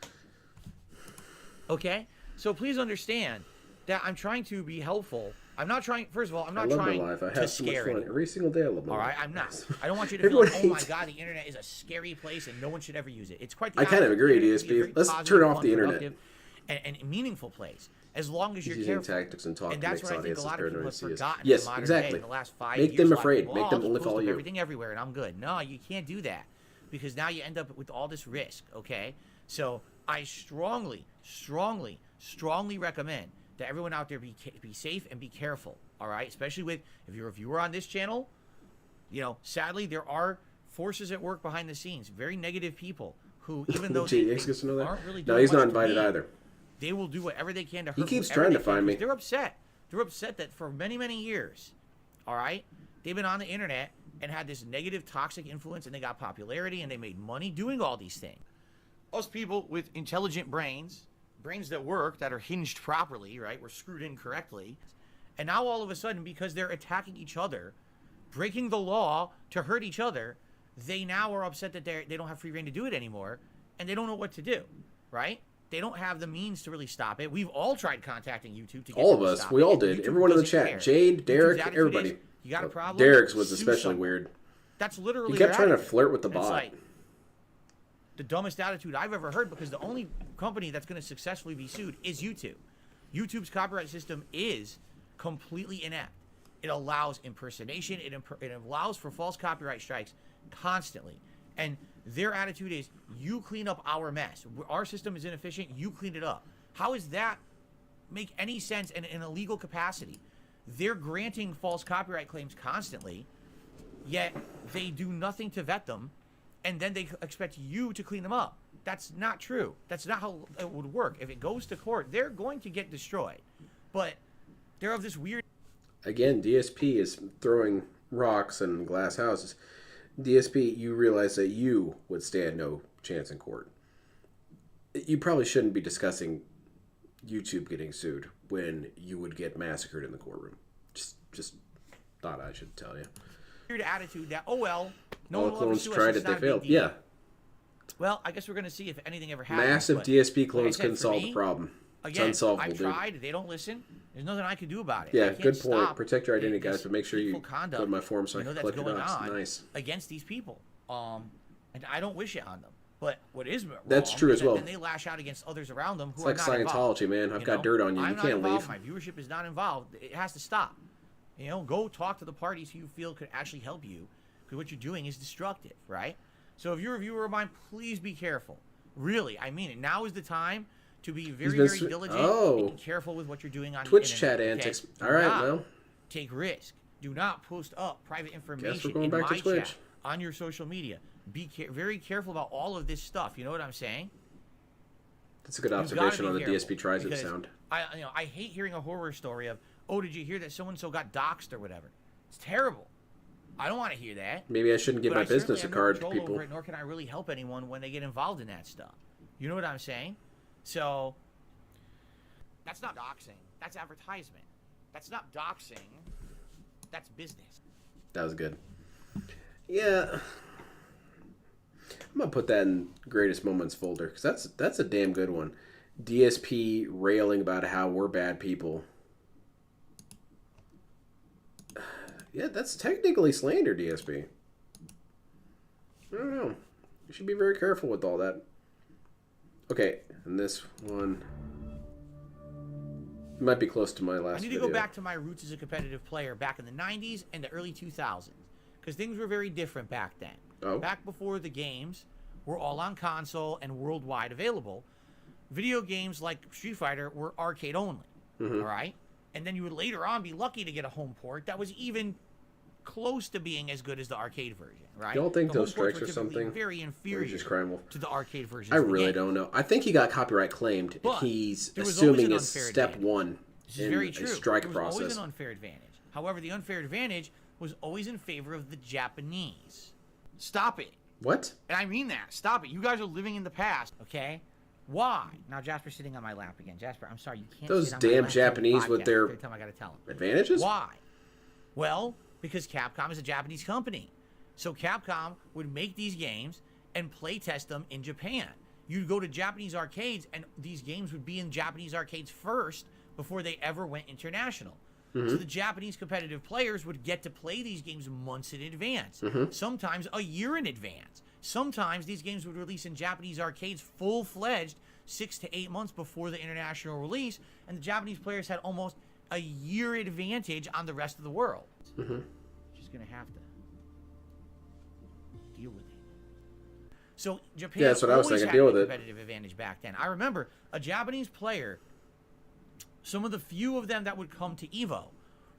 Okay? So please understand that I'm trying to be helpful. I'm not trying, first of all, I'm not I love trying my life. I to have so much scare fun. anyone. Every single day I love my All life. right, I'm not. I don't want you to feel like, oh my hates- God, the internet is a scary place and no one should ever use it. It's quite the I kind of opposite. agree, The internet can be a DSP. very Let's positive, turn off fun, the internet. productive, and meaningful place. As long as He's you're using careful. tactics and talk And to that's make what I think a audiences lot of people paranoid have to see us. forgotten Yes, in the modern exactly. day in the last 5 Make years. them A lot of afraid. people, Make I'll them just only post follow up you. everything everywhere and I'm good. No, you can't do that because now you end up with all this risk, okay? So I strongly recommend that everyone out there be safe and be careful, all right? Especially with, if you're a viewer on this channel, you know, sadly, there are forces at work behind the scenes, very negative people who, even though they gets to know that? aren't really No, doing he's much not to invited me, either. they will do whatever they can to hurt He keeps whoever trying they to can, find me. because they're upset. They're upset that for many, many years, all right? They've been on the internet and had this negative, toxic influence, and they got popularity, and they made money doing all these things. Us people with intelligent brains that work, that are hinged properly, right? We're screwed in correctly. And now all of a sudden, because they're attacking each other, breaking the law to hurt each other, they now are upset that they don't have free reign to do it anymore, and they don't know what to do, right? They don't have the means to really stop it. We've all tried contacting YouTube to get All of them to us. stop We it, all and did. YouTube Everyone in the doesn't chat. care. Jade, Derek, YouTube's attitude everybody. is, you got a problem? Derek's was Sue especially someone. weird. That's literally He kept their trying to attitude. flirt with the And it's bot. like the dumbest attitude I've ever heard, because the only company that's going to successfully be sued is YouTube. YouTube's copyright system is completely inept. It allows impersonation. It allows for false copyright strikes constantly. And their attitude is, you clean up our mess. Our system is inefficient. You clean it up. How does that make any sense in an illegal capacity? They're granting false copyright claims constantly, yet they do nothing to vet them, and then they expect you to clean them up. That's not true. That's not how it would work. If it goes to court, they're going to get destroyed. But they're of this weird... Again, DSP is throwing rocks and glass houses. DSP, you realize that you would stand no chance in court. You probably shouldn't be discussing YouTube getting sued when you would get massacred in the courtroom. Just thought I should tell you. Weird attitude that, oh well, no All one the will ever clones sue us, tried it's it, they not a big failed. deal. Yeah. Well, I guess we're going to see if anything ever happens. Massive but DSP like clones I said, couldn't for solve me, the problem. Again, it's unsolvable, I dude. tried. They don't listen. There's nothing I can do about it. Yeah, I can't good point. stop Protect your identity, this guys, but make sure you hateful go conduct, to my forum so I can that's collect your going docs. on Nice. against these people. And I don't wish it on them. But what is wrong That's true is as that well. then they lash out against others around them who It's are like not Scientology, involved. man. I've got dirt on you. I'm You not can't involved. leave. My viewership is not involved. It has to stop. Go talk to the parties who you feel could actually help you, because what you're doing is destructive, right? So if you're a viewer of mine, please be careful. Really, I mean it. Now is the time to be very, very diligent and careful with what you're doing on Twitch the chat internet. antics. Do All right, not well. take risk. Do not post up private information going in back to my Twitch. chat, on your social media. Be very careful about all of this stuff. You know what I'm saying? That's a good You've observation gotta on be the careful, DSP tries it because sound. I hate hearing a horror story of, oh, did you hear that so-and-so got doxxed or whatever? It's terrible. I don't want to hear that. Maybe I shouldn't give But my I certainly business a have no card to control people. over it, nor can I really help anyone when they get involved in that stuff. You know what I'm saying? So, that's not doxing. That's advertisement. That's not doxing. That's business. That was good. Yeah. I'm going to put that in greatest moments folder, because that's a damn good one. DSP railing about how we're bad people. Yeah, that's technically slander, DSP. I don't know. You should be very careful with all that. Okay, and this one might be close to my last I need to go back to my roots as a competitive player back in the 90s and the early 2000s, because things were very different back then. Oh. Back before the games were all on console and worldwide available, video games like Street Fighter were arcade only, all right? And then you would later on be lucky to get a home port that was even close to being as good as the arcade version, right? You don't think The those home ports strikes were or typically something? very inferior just crying wolf? to the arcade version. I really don't know. I think he got copyright claimed. But He's there was always assuming an it's unfair step advantage. one This is in very a true. strike There was process. always an unfair advantage. However, the unfair advantage was always in favor of the Japanese. Stop it. What? And I mean that. Stop it. You guys are living in the past, okay? Why? Now Jasper's sitting on my lap again. Jasper, I'm sorry, you can't Those sit on my damn lap during the Japanese with podcast. their Every time I gotta tell him. advantages? Why? Well, because Capcom is a Japanese company. So Capcom would make these games and play test them in Japan. You'd go to Japanese arcades and these games would be in Japanese arcades first before they ever went international. So the Japanese competitive players would get to play these games months in advance, sometimes a year in advance. Sometimes these games would release in Japanese arcades full-fledged 6 to 8 months before the international release, and the Japanese players had almost a year advantage on the rest of the world. Just gonna have to deal with it. So Japan Yeah, that's what I was always thinking, had deal a with it. competitive advantage back then. I remember a Japanese player, some of the few of them that would come to EVO,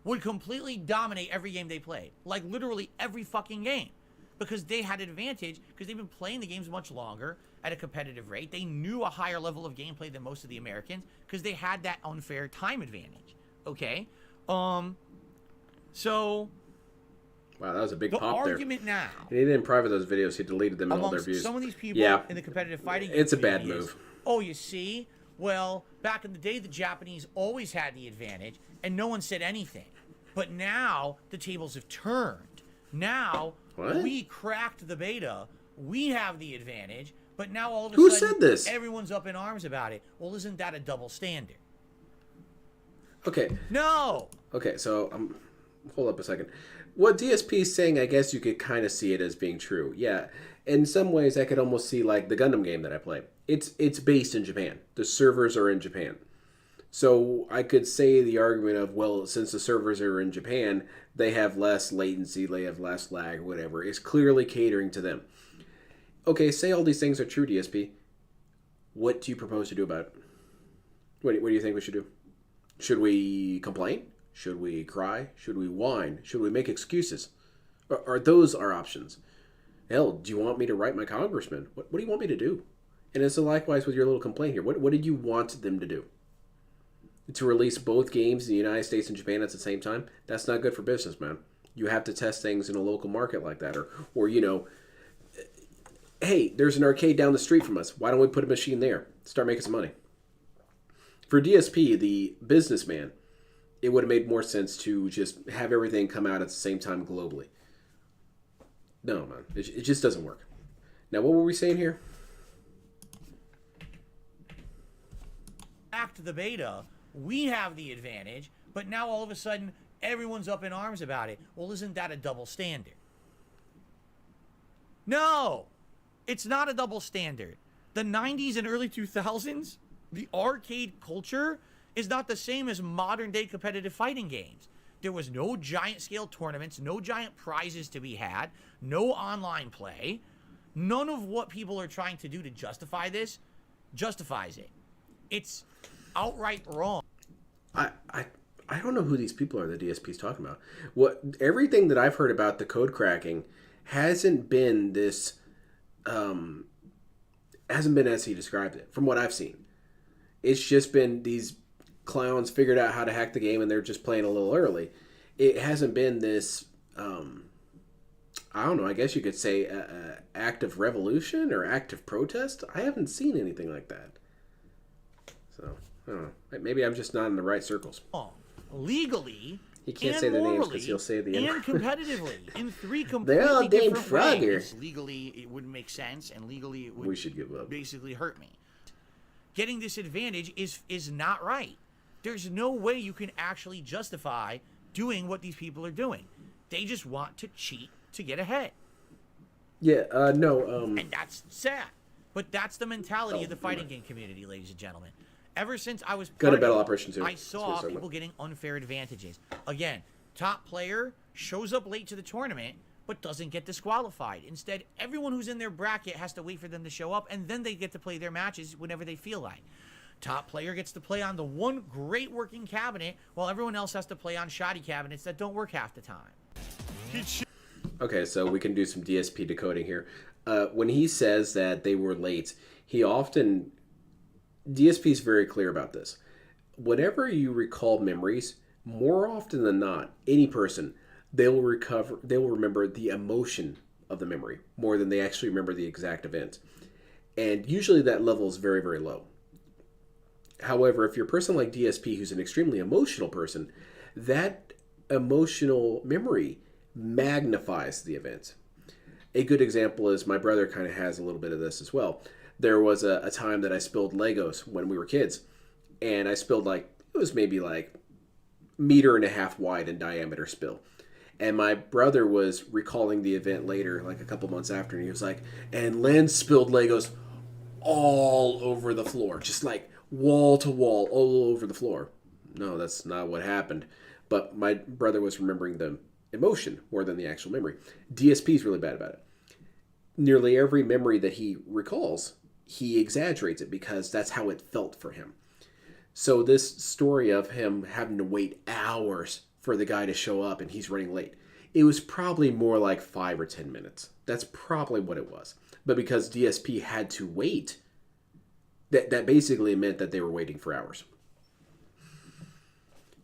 would completely dominate every game they played. Like literally every fucking game. Because they had an advantage, because they've been playing the games much longer at a competitive rate. They knew a higher level of gameplay than most of the Americans, because they had that unfair time advantage. Okay? So Wow, that was a big the pop there. argument now And he didn't private those videos. He deleted them and all their amongst views. some of these people Yeah. in the competitive fighting It's a bad community is, move. oh, you see, well, back in the day, the Japanese always had the advantage, and no one said anything. But now the tables have turned. Now What? we cracked the beta. We have the advantage. But now all of a Who sudden, said this? everyone's up in arms about it. Well, isn't that a double standard? Okay. No. Okay, so hold up a second. What DSP is saying, I guess you could kind of see it as being true. Yeah, in some ways, I could almost see like the Gundam game that I play. It's based in Japan. The servers are in Japan. So I could say the argument of, well, since the servers are in Japan, they have less latency, they have less lag, whatever. It's clearly catering to them. Okay, say all these things are true, DSP. What do you propose to do about it? What do you think we should do? Should we complain? Should we cry? Should we whine? Should we make excuses? Are those our options? Hell, do you want me to write my congressman? What do you want me to do? And it's likewise with your little complaint here. What did you want them to do? To release both games in the United States and Japan at the same time? That's not good for business, man. You have to test things in a local market like that. Or you know, hey, there's an arcade down the street from us. Why don't we put a machine there? Start making some money. For DSP, the businessman, it would have made more sense to just have everything come out at the same time globally. No, man. It just doesn't work. Now, what were we saying here? Back to the beta, we have the advantage, but now all of a sudden, everyone's up in arms about it. Well, isn't that a double standard? No, it's not a double standard. The 90s and early 2000s, the arcade culture is not the same as modern day competitive fighting games. There was no giant scale tournaments, no giant prizes to be had, no online play. None of what people are trying to do to justify this justifies it. It's outright wrong. I don't know who these people are that DSP is talking about. Everything that I've heard about the code cracking hasn't been this, hasn't been as he described it, from what I've seen. It's just been these clowns figured out how to hack the game and they're just playing a little early. It hasn't been this, I don't know, I guess you could say act of revolution or act of protest. I haven't seen anything like that. So, I don't know. Maybe I'm just not in the right circles. Legally, He can't and say the names morally, because he'll say the and N-word. competitively in three completely They're all named different Frogger. ways. Legally, it wouldn't make sense, and legally, it would We should give up. basically hurt me. Getting this advantage is not right. There's no way you can actually justify doing what these people are doing. They just want to cheat to get ahead, Yeah, no, and that's sad. But that's the mentality of the fighting game community, ladies and gentlemen. Ever since I was Got a part battle of it, operation too. I That's saw what it's talking people about. getting unfair advantages. Again, top player shows up late to the tournament, but doesn't get disqualified. Instead, everyone who's in their bracket has to wait for them to show up, and then they get to play their matches whenever they feel like. Top player gets to play on the one great working cabinet, while everyone else has to play on shoddy cabinets that don't work half the time. Okay, so we can do some DSP decoding here. When he says that they were late, he often... DSP is very clear about this. Whenever you recall memories, more often than not, any person, they will remember the emotion of the memory more than they actually remember the exact event. And usually that level is very, very low. However, if you're a person like DSP who's an extremely emotional person, that emotional memory magnifies the event. A good example is my brother kind of has a little bit of this as well. There was a time that I spilled Legos when we were kids, and I spilled it was maybe like 1.5 meters wide in diameter spill. And my brother was recalling the event later, like a couple months after, and he was like, and Len spilled Legos all over the floor, just like wall to wall, all over the floor. No, that's not what happened. But my brother was remembering the emotion more than the actual memory. DSP is really bad about it. Nearly every memory that he recalls, he exaggerates it because that's how it felt for him. So this story of him having to wait hours for the guy to show up and he's running late, it was probably more like 5 or 10 minutes. That's probably what it was. But because DSP had to wait, that basically meant that they were waiting for hours.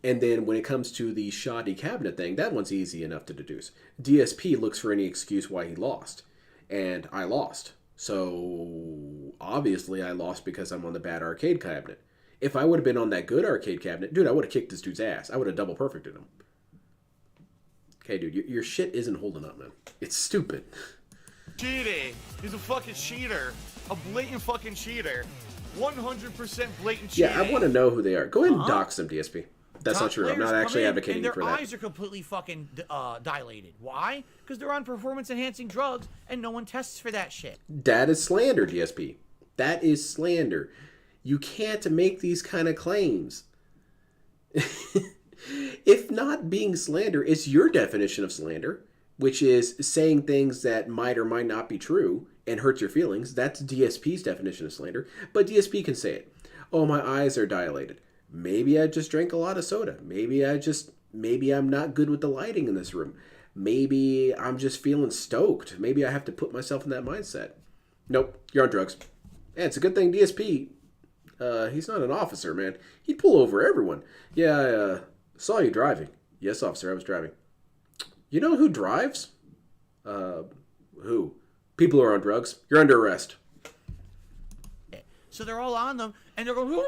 And then when it comes to the shoddy cabinet thing, that one's easy enough to deduce. DSP looks for any excuse why he lost. And I lost. So obviously I lost because I'm on the bad arcade cabinet. If I would have been on that good arcade cabinet, dude, I would have kicked this dude's ass. I would have double perfected him. Okay, dude, your shit isn't holding up, man. It's stupid. Cheating. He's a fucking cheater. A blatant fucking cheater. 100% blatant cheating. Yeah, I want to know who they are. Go ahead and dox them, DSP. That's Top not true. I'm players not actually come in advocating and for their that. eyes are completely fucking dilated. Why? Because they're on performance-enhancing drugs, and no one tests for that shit. That is slander, DSP. That is slander. You can't make these kind of claims. If not being slander, it's your definition of slander, which is saying things that might or might not be true and hurts your feelings. That's DSP's definition of slander. But DSP can say it. Oh, my eyes are dilated. Maybe I just drank a lot of soda. Maybe I'm not good with the lighting in this room. Maybe I'm just feeling stoked. Maybe I have to put myself in that mindset. Nope, you're on drugs. And it's a good thing DSP, he's not an officer, man. He'd pull over everyone. Yeah, I saw you driving. Yes, officer, I was driving. You know who drives? Who? People who are on drugs. You're under arrest. So they're all on them, and they're going,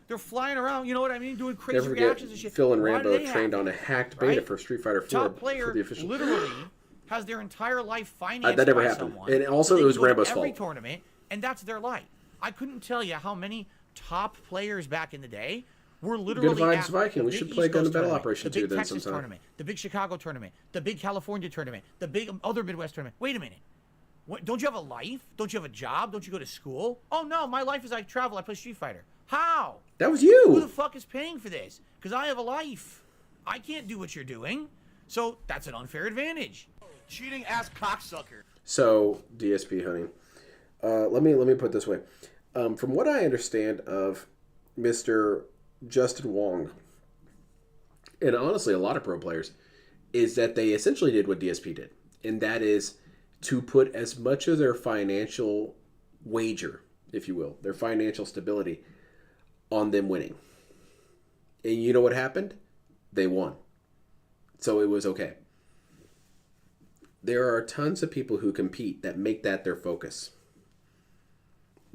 they're flying around, you know what I mean, doing crazy Never forget, reactions and shit. Phil and Why do Rambo they trained have on a it? hacked beta Right? for Street Fighter 4 Top for player the official. literally has their entire life financed that never by happened. someone. And also they it was can go to Rambo's every fault. tournament, and that's their life. I couldn't tell you how many top players back in the day were literally Good vibes, at Viking. the We big should play East Gun Coast to Battle tournament, Operation the 2 big then Texas sometime. tournament, the big Chicago tournament, the big California tournament, the big other Midwest tournament. Wait a minute. What, don't you have a life? Don't you have a job? Don't you go to school? Oh no, my life is I travel. I play Street Fighter. How? That was Who you. the fuck is paying for this? Because I have a life. I can't do what you're doing. So that's an unfair advantage. Cheating ass cocksucker. So, DSP, honey, let me put it this way. From what I understand of Mr. Justin Wong, and honestly a lot of pro players, is that they essentially did what DSP did. And that is to put as much of their financial wager, if you will, their financial stability, on them winning. And you know what happened? They won. So it was okay. There are tons of people who compete that make that their focus.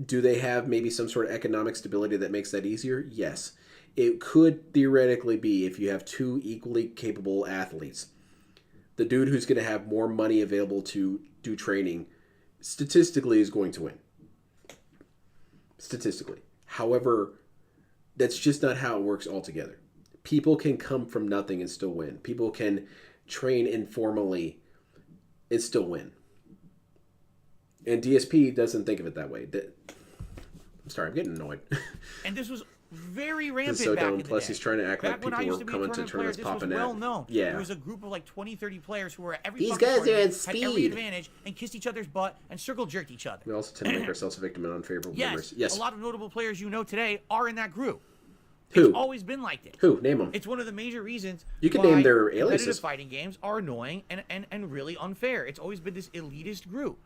Do they have maybe some sort of economic stability that makes that easier? Yes. It could theoretically be if you have two equally capable athletes. The dude who's going to have more money available to do training statistically is going to win. Statistically. However, that's just not how it works altogether. People can come from nothing and still win. People can train informally and still win. And DSP doesn't think of it that way. I'm sorry, I'm getting annoyed. And this was very rampant so back dumb. in the Plus, day. he's trying to act Back like when I people used were to be a coming to tournament tournaments player, this popping was well out. known. Yeah. There was a group of like 20, 30 players who were at every These fucking guys are tournament, at had every speed. advantage, and kissed each other's butt and circle jerked each other. We also tend to make ourselves a victim of unfavorable memories. Yes, a lot of notable players you know today are in that group. Who? It's always been like this. Who? Name them. It's one of the major reasons You can why name their competitive aliases. fighting games are annoying and really unfair. It's always been this elitist group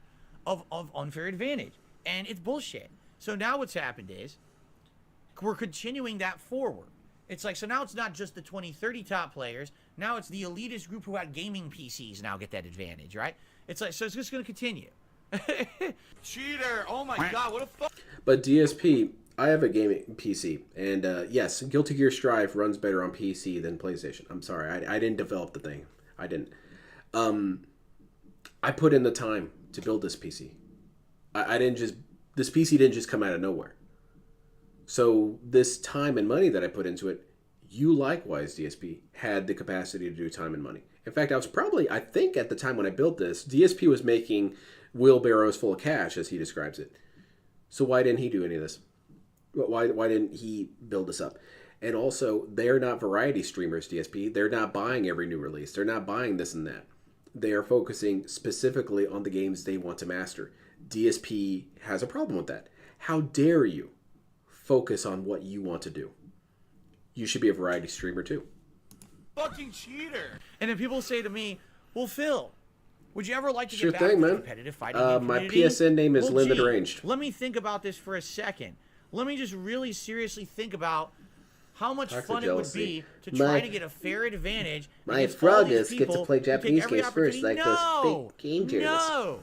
of unfair advantage. And it's bullshit. So now what's happened is we're continuing that forward. It's like, so now it's not just the 20, 30 top players. Now it's the elitist group who had gaming PCs now get that advantage, right? It's like, so it's just going to continue. Cheater! Oh my god, what a fuck! But DSP, I have a gaming PC, and yes, Guilty Gear Strive runs better on PC than PlayStation. I'm sorry, I didn't develop the thing. I didn't. I put in the time to build this PC. I didn't just. This PC didn't just come out of nowhere. So this time and money that I put into it, you likewise, DSP, had the capacity to do time and money. In fact, I think at the time when I built this, DSP was making wheelbarrows full of cash, as he describes it. So why didn't he do any of this? Why didn't he build this up? And also, they're not variety streamers, DSP. They're not buying every new release. They're not buying this and that. They are focusing specifically on the games they want to master. DSP has a problem with that. How dare you focus on what you want to do? You should be a variety streamer too. Fucking cheater! And then people say to me, well, Phil, would you ever like to Sure get back thing, to the man. competitive fighting game My community? PSN name is Well, Linda gee, Deranged. Let me think about this for a second. Let me just really seriously think about how much Toxic fun jealousy. it would be to try My- to get a fair advantage. My against all these Froggus get to people play who take Japanese every games first, opportunity. like those fake game journalists. No,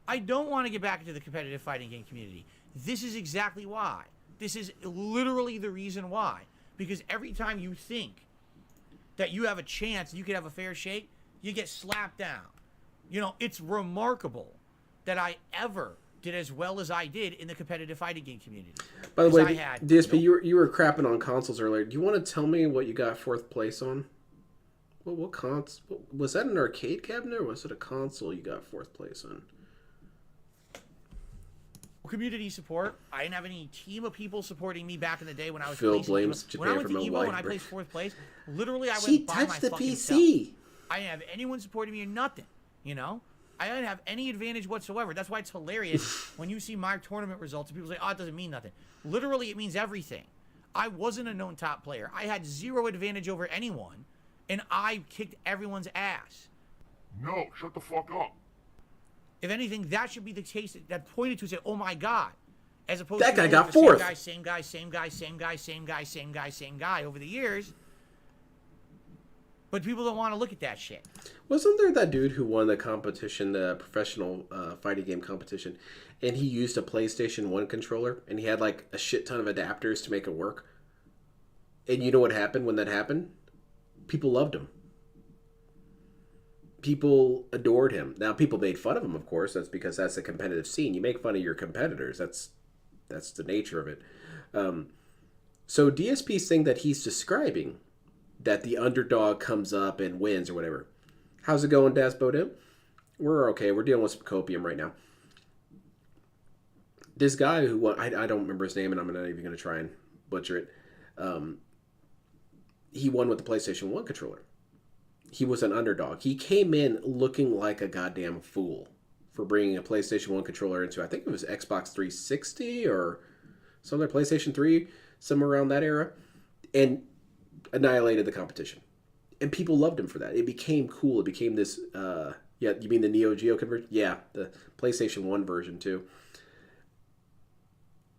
I don't want to get back into the competitive fighting game community. This is exactly why. This is literally the reason why. Because every time you think that you have a chance, you could have a fair shake, you get slapped down. You know, it's remarkable that I ever did as well as I did in the competitive fighting game community. By the 'Cause I way, had DSP, no- you were crapping on consoles earlier. Do you want to tell me what you got 4th place on? What console? Was that an arcade cabinet or was it a console you got 4th place on? community support. I didn't have any team of people supporting me back in the day when I was Phil placing blames Evo. When I Japan went for to no Evo, life when I break. placed 4th place, literally I She went by my touched the fucking PC. self. I didn't have anyone supporting me or nothing, you know? I didn't have any advantage whatsoever. That's why it's hilarious when you see my tournament results and people say, oh, it doesn't mean nothing. Literally, it means everything. I wasn't a known top player. I had zero advantage over anyone, and I kicked everyone's ass. No, shut the fuck up. If anything, that should be the case that pointed to say, oh my God. As opposed That to guy got the 4th. Same guy over the years. But people don't want to look at that shit. Wasn't there that dude who won the competition, the professional fighting game competition, and he used a PlayStation 1 controller, and he had like a shit ton of adapters to make it work? And you know what happened when that happened? People loved him. People adored him. Now, people made fun of him, of course. That's because that's a competitive scene. You make fun of your competitors. That's the nature of it. So DSP's thing that he's describing, that the underdog comes up and wins or whatever. How's it going, Das Bodem? We're okay. We're dealing with some copium right now. This guy who won, I don't remember his name, and I'm not even going to try and butcher it. He won with the PlayStation 1 controller. He was an underdog. He came in looking like a goddamn fool for bringing a PlayStation 1 controller into, I think it was Xbox 360 or some other PlayStation 3, somewhere around that era, and annihilated the competition. And people loved him for that. It became cool. It became this, yeah, you mean the Neo Geo conversion? Yeah, the PlayStation 1 version too.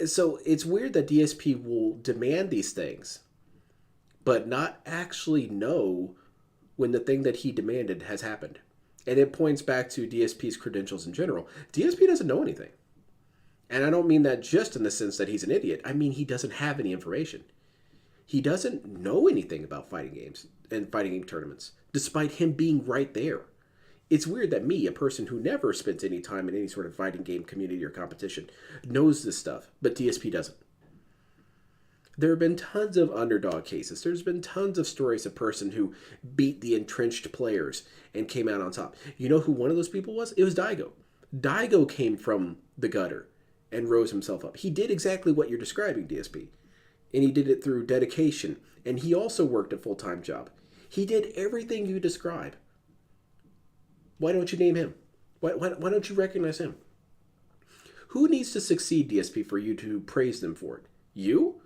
So it's weird that DSP will demand these things, but not actually know when the thing that he demanded has happened. And it points back to DSP's credentials in general. DSP doesn't know anything. And I don't mean that just in the sense that he's an idiot. I mean he doesn't have any information. He doesn't know anything about fighting games and fighting game tournaments, despite him being right there. It's weird that me, a person who never spent any time in any sort of fighting game community or competition, knows this stuff, but DSP doesn't. There have been tons of underdog cases. There's been tons of stories of person who beat the entrenched players and came out on top. You know who one of those people was? It was Daigo. Daigo came from the gutter and rose himself up. He did exactly what you're describing, DSP. And he did it through dedication. And he also worked a full-time job. He did everything you describe. Why don't you name him? Why don't you recognize him? Who needs to succeed, DSP, for you to praise them for it? You?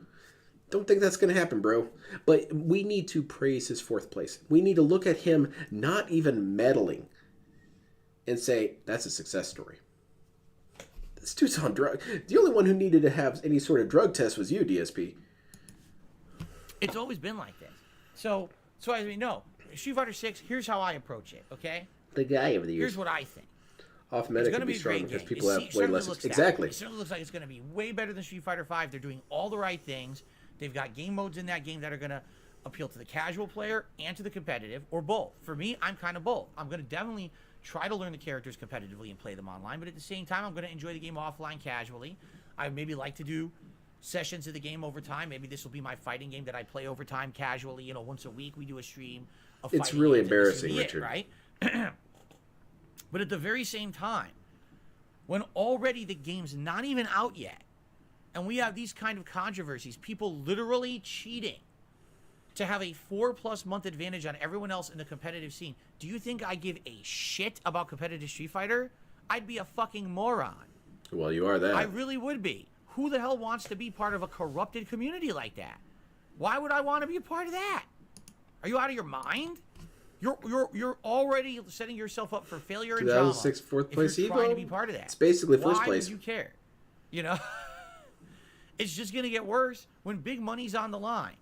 Don't think that's going to happen, bro. But we need to praise his 4th place. We need to look at him not even meddling and say, that's a success story. This dude's on drug. The only one who needed to have any sort of drug test was you, DSP. It's always been like this. So I mean, no. Street Fighter 6, here's how I approach it, okay? The guy over the years. Here's what I think. Off It's meta going can to be be a strong great because game. people It have way certainly less. looks that way. Exactly. It certainly looks like it's going to be way better than Street Fighter 5. They're doing all the right things. They've got game modes in that game that are going to appeal to the casual player and to the competitive, or both. For me, I'm kind of both. I'm going to definitely try to learn the characters competitively and play them online, but at the same time, I'm going to enjoy the game offline casually. I maybe like to do sessions of the game over time. Maybe this will be my fighting game that I play over time casually. You know, once a week we do a stream of It's fighting really games, and this will embarrassing, be it, Richard. right? But at the very same time, when already the game's not even out yet, and we have these kind of controversies, people literally cheating to have a 4+ month advantage on everyone else in the competitive scene, do you think I give a shit about competitive Street Fighter? I'd be a fucking moron. Well, you are that. I really would be. Who the hell wants to be part of a corrupted community like that? Why would I want to be a part of that? Are you out of your mind? You're already setting yourself up for failure and drama. 2006 4th if you're place trying to Evo. be part of that. It's basically first Why place. would you care? You know, it's just gonna get worse when big money's on the line.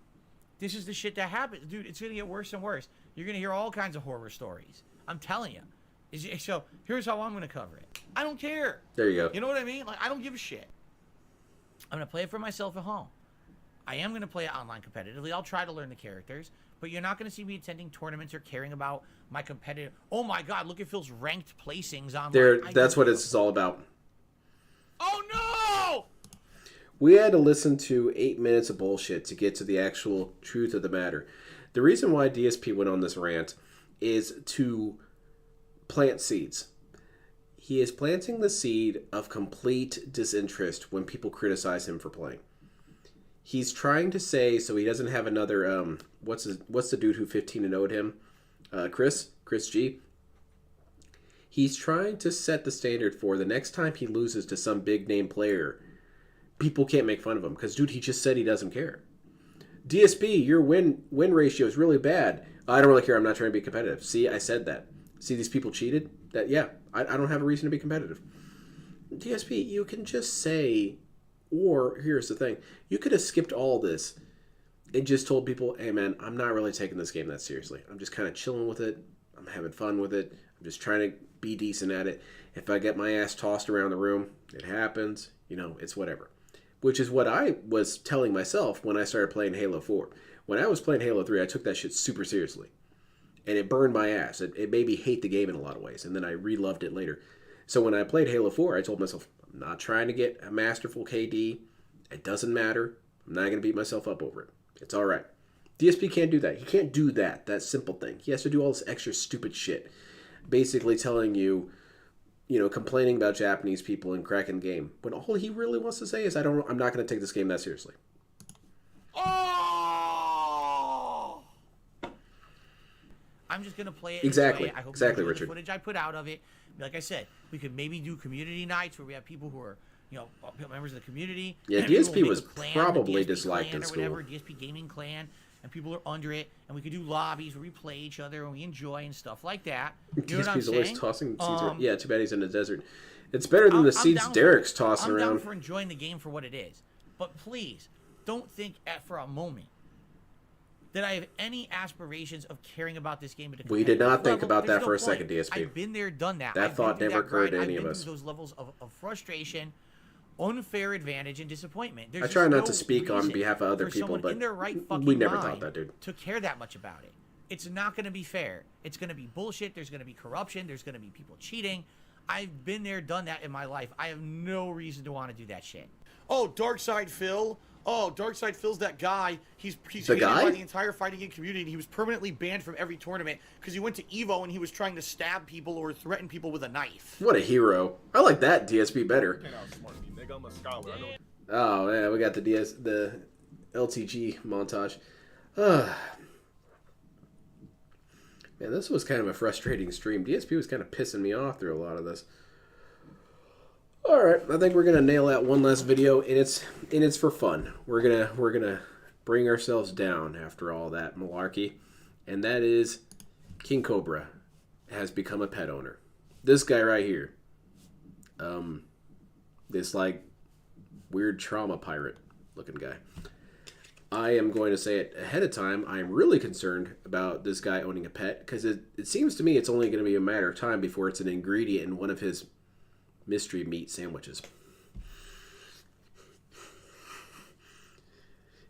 This is the shit that happens. Dude, it's going to get worse and worse. You're going to hear all kinds of horror stories. I'm telling you. So here's how I'm going to cover it. I don't care. There you go. You know what I mean? Like, I don't give a shit. I'm going to play it for myself at home. I am going to play it online competitively. I'll try to learn the characters. But you're not going to see me attending tournaments or caring about my competitive... Oh, my God. Look at Phil's ranked placings online. That's what it's all about. Oh, no! We had to listen to 8 minutes of bullshit to get to the actual truth of the matter. The reason why DSP went on this rant is to plant seeds. He is planting the seed of complete disinterest when people criticize him for playing. He's trying to say, so he doesn't have another, what's the dude who 15-0'd him? Chris G. He's trying to set the standard for the next time he loses to some big name player, people can't make fun of him because, dude, he just said he doesn't care. DSP, your win ratio is really bad. I don't really care. I'm not trying to be competitive. See, I said that. See, these people cheated. I don't have a reason to be competitive. DSP, you can just say, or here's the thing, you could have skipped all this and just told people, hey man, I'm not really taking this game that seriously. I'm just kind of chilling with it. I'm having fun with it. I'm just trying to be decent at it. If I get my ass tossed around the room, it happens. You know, it's whatever. Which is what I was telling myself when I started playing Halo 4. When I was playing Halo 3, I took that shit super seriously. And it burned my ass. It made me hate the game in a lot of ways. And then I re-loved it later. So when I played Halo 4, I told myself, I'm not trying to get a masterful KD. It doesn't matter. I'm not going to beat myself up over it. It's all right. DSP can't do that. He can't do that simple thing. He has to do all this extra stupid shit. Basically telling you, complaining about Japanese people and cracking the game. When all he really wants to say is, I'm not going to take this game that seriously. Oh! I'm just going to play it. Exactly. I hope Exactly, you enjoy Richard. the footage I put out of it. Like I said, we could maybe do community nights where we have people who are, members of the community. Yeah, and people DSP will make was a clan, probably the DSP disliked clan in or school. whatever, DSP gaming clan, and people are under it, and we could do lobbies where we play each other and we enjoy and stuff like that. You know what I'm DSP's always saying? tossing seeds around. Yeah, too bad he's in the desert. It's better than the seeds Derek's tossing I'm around. down for enjoying the game for what it is. But please, don't think for a moment that I have any aspirations of caring about this game at a We did not think level. about There's that for a point. second, DSP. I've been there, done that. That I've thought been through never that occurred grind. to any I've of been us. through those levels of frustration, unfair advantage, and disappointment. There's I try just not no to speak on reason behalf of other for people, someone but in their right fucking we never mind thought that, dude. to care that much about it. It's not going to be fair. It's going to be bullshit. There's going to be corruption. There's going to be people cheating. I've been there, done that in my life. I have no reason to want to do that shit. Oh, Darkside Phil. Oh, Darkside Phil's that guy. He's The hated guy? by the entire fighting game community. He was permanently banned from every tournament because he went to Evo and he was trying to stab people or threaten people with a knife. What a hero. I like that DSP better. Oh, yeah, we got the LTG montage. Man, this was kind of a frustrating stream. DSP was kind of pissing me off through a lot of this. All right, I think we're gonna nail out one last video, and it's for fun. We're gonna bring ourselves down after all that malarkey, and that is King Cobra has become a pet owner. This guy right here, this like weird trauma pirate looking guy. I am going to say it ahead of time. I am really concerned about this guy owning a pet because it seems to me it's only going to be a matter of time before it's an ingredient in one of his mystery meat sandwiches.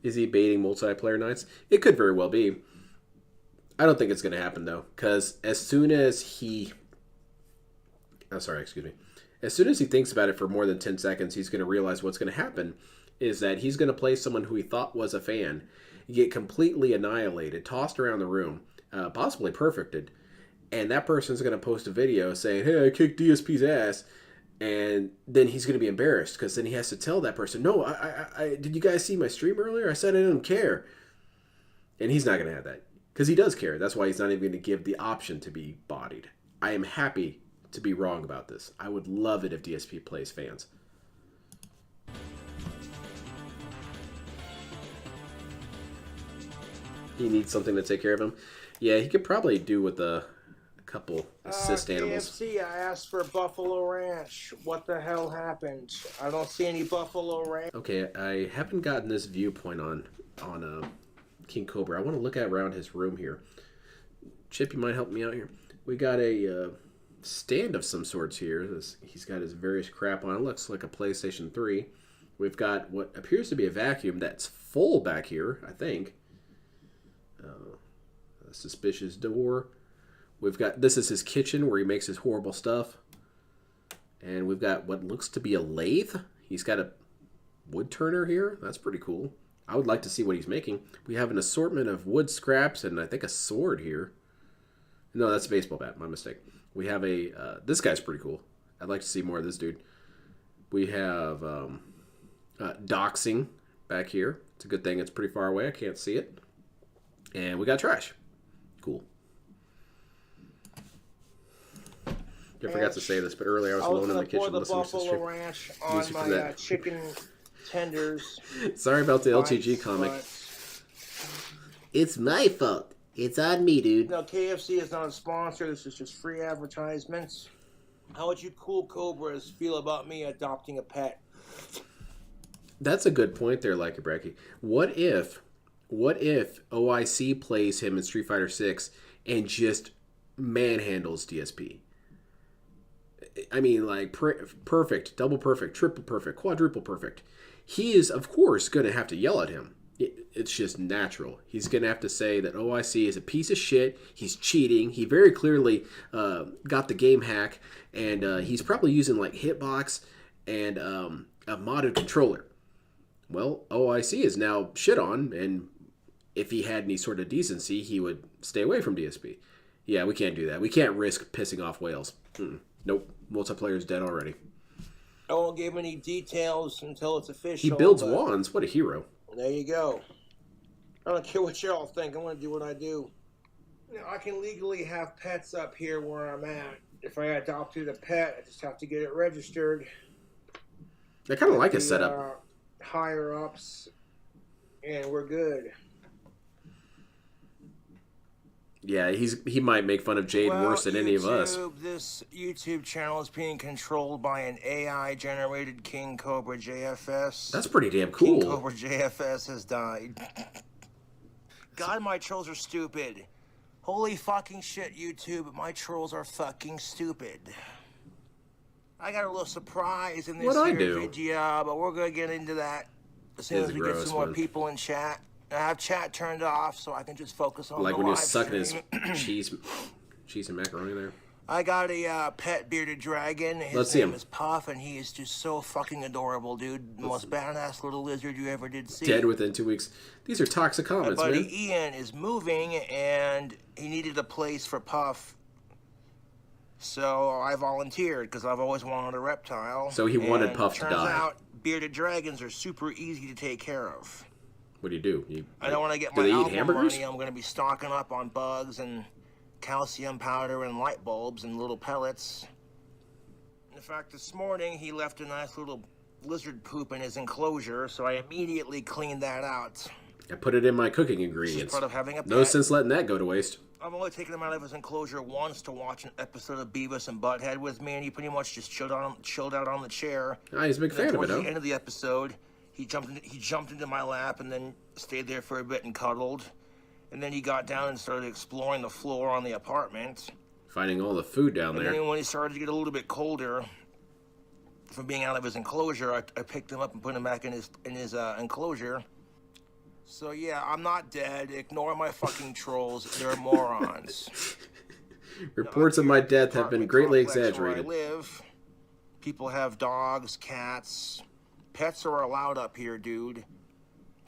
Is he baiting multiplayer nights? It could very well be. I don't think it's going to happen though, because as soon as he thinks about it for more than 10 seconds, he's going to realize what's going to happen is that he's going to play someone who he thought was a fan, get completely annihilated, tossed around the room, possibly perfected, and that person's going to post a video saying, hey, I kicked DSP's ass, and then he's going to be embarrassed because then he has to tell that person, no, I did you guys see my stream earlier? I said I didn't care. And he's not going to have that because he does care. That's why he's not even going to give the option to be bodied. I am happy to be wrong about this. I would love it if DSP plays fans. He needs something to take care of him. Yeah, he could probably do with a couple assist animals. KFC, I asked for Buffalo Ranch. What the hell happened? I don't see any Buffalo Ranch. Okay, I haven't gotten this viewpoint on King Cobra. I want to look at around his room here. Chip, you might help me out here. We got a stand of some sorts here. He's got his various crap on. It looks like a PlayStation 3. We've got what appears to be a vacuum that's full back here, I think. A suspicious door. We've got, this is his kitchen where he makes his horrible stuff. And we've got what looks to be a lathe. He's got a wood turner here. That's pretty cool. I would like to see what he's making. We have an assortment of wood scraps and I think a sword here. No, that's a baseball bat. My mistake. We have a... this guy's pretty cool. I'd like to see more of this dude. We have doxing back here. It's a good thing it's pretty far away. I can't see it. And we got trash. Cool. I forgot to say this, but earlier I was alone in the kitchen listening to Buffalo Ranch on my chicken tenders. Sorry about the LTG comic. It's my fault. It's on me, dude. No, KFC is not a sponsor. This is just free advertisements. How would you cool Cobras feel about me adopting a pet? That's a good point there, Like a Bracky. What if OIC plays him in Street Fighter 6 and just manhandles DSP? I mean, like, perfect, double perfect, triple perfect, quadruple perfect. He is, of course, going to have to yell at him. It's just natural. He's going to have to say that OIC is a piece of shit. He's cheating. He very clearly got the game hack, and he's probably using, like, Hitbox and a modded controller. Well, OIC is now shit on, and if he had any sort of decency, he would stay away from DSP. Yeah, we can't do that. We can't risk pissing off whales. Nope. Multiplayer's dead already. I won't give any details until it's official. He builds wands. What a hero. There you go. I don't care what y'all think. I'm going to do what I do. Now, I can legally have pets up here where I'm at. If I adopted a pet, I just have to get it registered. I kind of like his setup. Higher ups, and we're good. Yeah, he might make fun of Jade worse than any of us. This YouTube channel is being controlled by an AI-generated King Cobra JFS. That's pretty damn cool. King Cobra JFS has died. God, my trolls are stupid. Holy fucking shit, YouTube. My trolls are fucking stupid. I got a little surprise in this video, but we're going to get into that as soon as we get some more people in chat. I have chat turned off so I can just focus on like the when live you're sucking stream. his cheese and macaroni there. I got a pet bearded dragon. His name is Puff, and he is just so fucking adorable, dude. The most badass little lizard you ever did see. Dead within 2 weeks. These are toxic comments, my buddy man. Ian is moving, and he needed a place for Puff. So I volunteered because I've always wanted a reptile. So he wanted Puff to die. Turns out bearded dragons are super easy to take care of. What do you do? I know when I get my album money, I'm going to be stocking up on bugs and calcium powder and light bulbs and little pellets. In fact, this morning he left a nice little lizard poop in his enclosure, so I immediately cleaned that out. I put it in my cooking ingredients. Part of having a pet. No sense letting that go to waste. I've only taken him out of his enclosure once to watch an episode of Beavis and Butthead with me, and he pretty much just chilled out on the chair. Ah, he's a big fan of it, At the end of the episode, he jumped into my lap and then stayed there for a bit and cuddled. And then he got down and started exploring the floor on the apartment. Finding all the food down there. And then when he started to get a little bit colder from being out of his enclosure, I picked him up and put him back in his enclosure. So yeah, I'm not dead. Ignore my fucking trolls. They're morons. Reports of my death have been greatly exaggerated. Where I live, people have dogs, cats. Pets are allowed up here, dude.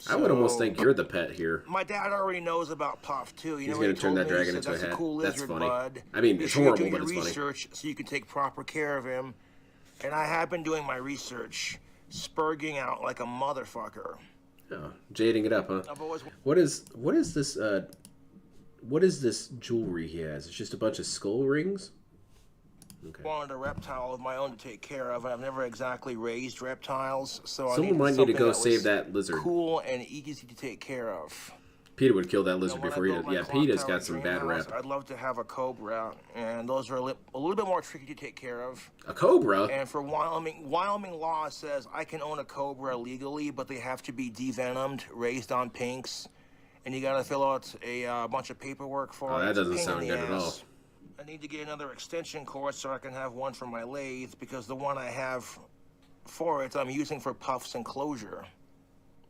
I would almost think you're the pet here. My dad already knows about Puff too. He's going to turn that dragon into a hat. Cool That's lizard, funny. bud. I mean, it's horrible, but it's funny. Research so you can take proper care of him. And I have been doing my research, spurging out like a motherfucker. Oh, jading it up, huh? What is this jewelry he has? It's just a bunch of skull rings? Okay. Wanted a reptile of my own to take care of. I've never exactly raised reptiles, so someone might need to go save that lizard. Cool and easy to take care of. Peter would kill that lizard before he did. Yeah, Peter's got some bad rep. I'd love to have a cobra, and those are a little bit more tricky to take care of. A cobra? And for Wyoming law says I can own a cobra legally, but they have to be devenomed, raised on pinks, and you gotta fill out a bunch of paperwork for Oh, it. that It's a doesn't pain in sound the good at all. ass. I need to get another extension cord so I can have one for my lathe, because the one I have for it I'm using for Puff's enclosure.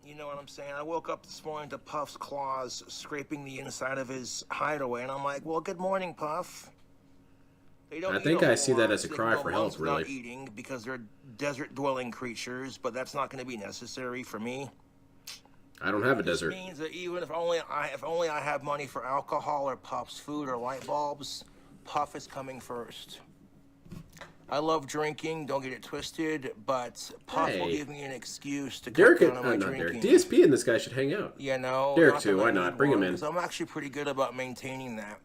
You know what I'm saying? I woke up this morning to Puff's claws scraping the inside of his hideaway, and I'm like, well, good morning, Puff. They don't I eat think a I whole see that lot, as a so they cry can go for months help, without really. eating because they're desert-dwelling creatures, but that's not going to be necessary for me. I don't have a This desert. means that even if only I have money for alcohol or Puff's food or light bulbs, Puff is coming first. I love drinking, don't get it twisted, but Puff will Hey. give me an excuse to Derek, cut down on my not drinking. Derek. DSP and this guy should hang out. You know, Derek not too. that I Why need not? Bring him one, in. 'cause I'm actually pretty good about maintaining that.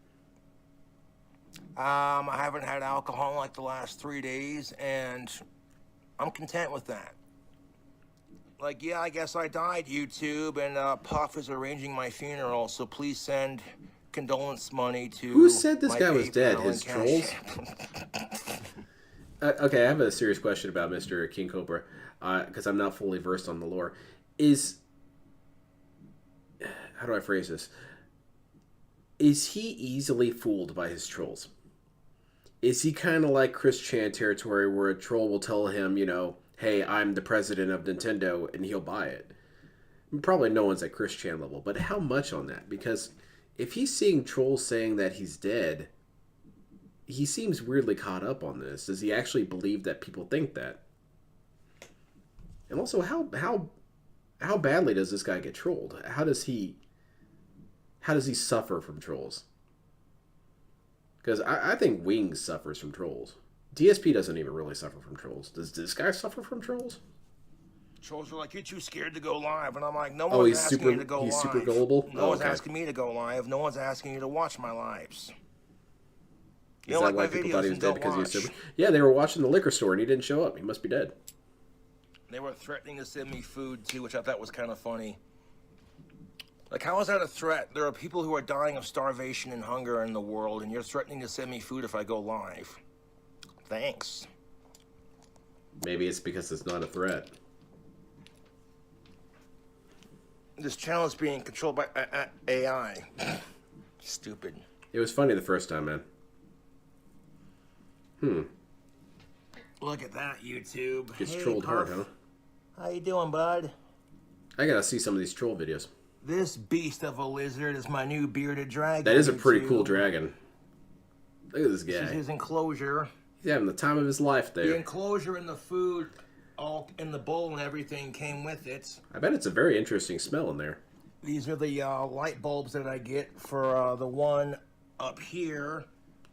I haven't had alcohol in like the last 3 days, and I'm content with that. Like, yeah, I guess I died, YouTube, and Puff is arranging my funeral, so please send condolence money to Who said this my guy was dead? PayPal His and trolls? Cash Okay, I have a serious question about Mr. King Cobra, because I'm not fully versed on the lore. How do I phrase this? Is he easily fooled by his trolls? Is he kind of like Chris Chan territory, where a troll will tell him, you know, hey, I'm the president of Nintendo, and he'll buy it? Probably no one's at Chris Chan level, but how much on that? Because if he's seeing trolls saying that he's dead, he seems weirdly caught up on this. Does he actually believe that people think that? And also, how badly does this guy get trolled? How does he suffer from trolls? Because I think Wings suffers from trolls. DSP doesn't even really suffer from trolls. Does this guy suffer from trolls? Trolls are like, you're too scared to go live, and I'm like, no Oh, one's he's asking super- you to go he's live. super gullible? No Oh, one's okay. asking me to go live. No one's asking you to watch my lives. You Is don't that why like my people videos thought he was and dead don't because he was watch. super? Yeah, they were watching the liquor store and he didn't show up. He must be dead. They were threatening to send me food too, which I thought was kind of funny. Like, how is that a threat? There are people who are dying of starvation and hunger in the world, and you're threatening to send me food if I go live. Thanks. Maybe it's because it's not a threat. This channel is being controlled by AI. Stupid. It was funny the first time, man. Look at that, YouTube. Gets Hey, trolled hard, Puff. huh? How you doing, bud? I gotta see some of these troll videos. This beast of a lizard is my new bearded dragon. That is a pretty cool YouTube. dragon. Look at this This is guy. his enclosure. He's having the time of his life The there. enclosure and the food, all in the bowl and everything came with it. I bet it's a very interesting smell in there. These are the light bulbs that I get for the one up here.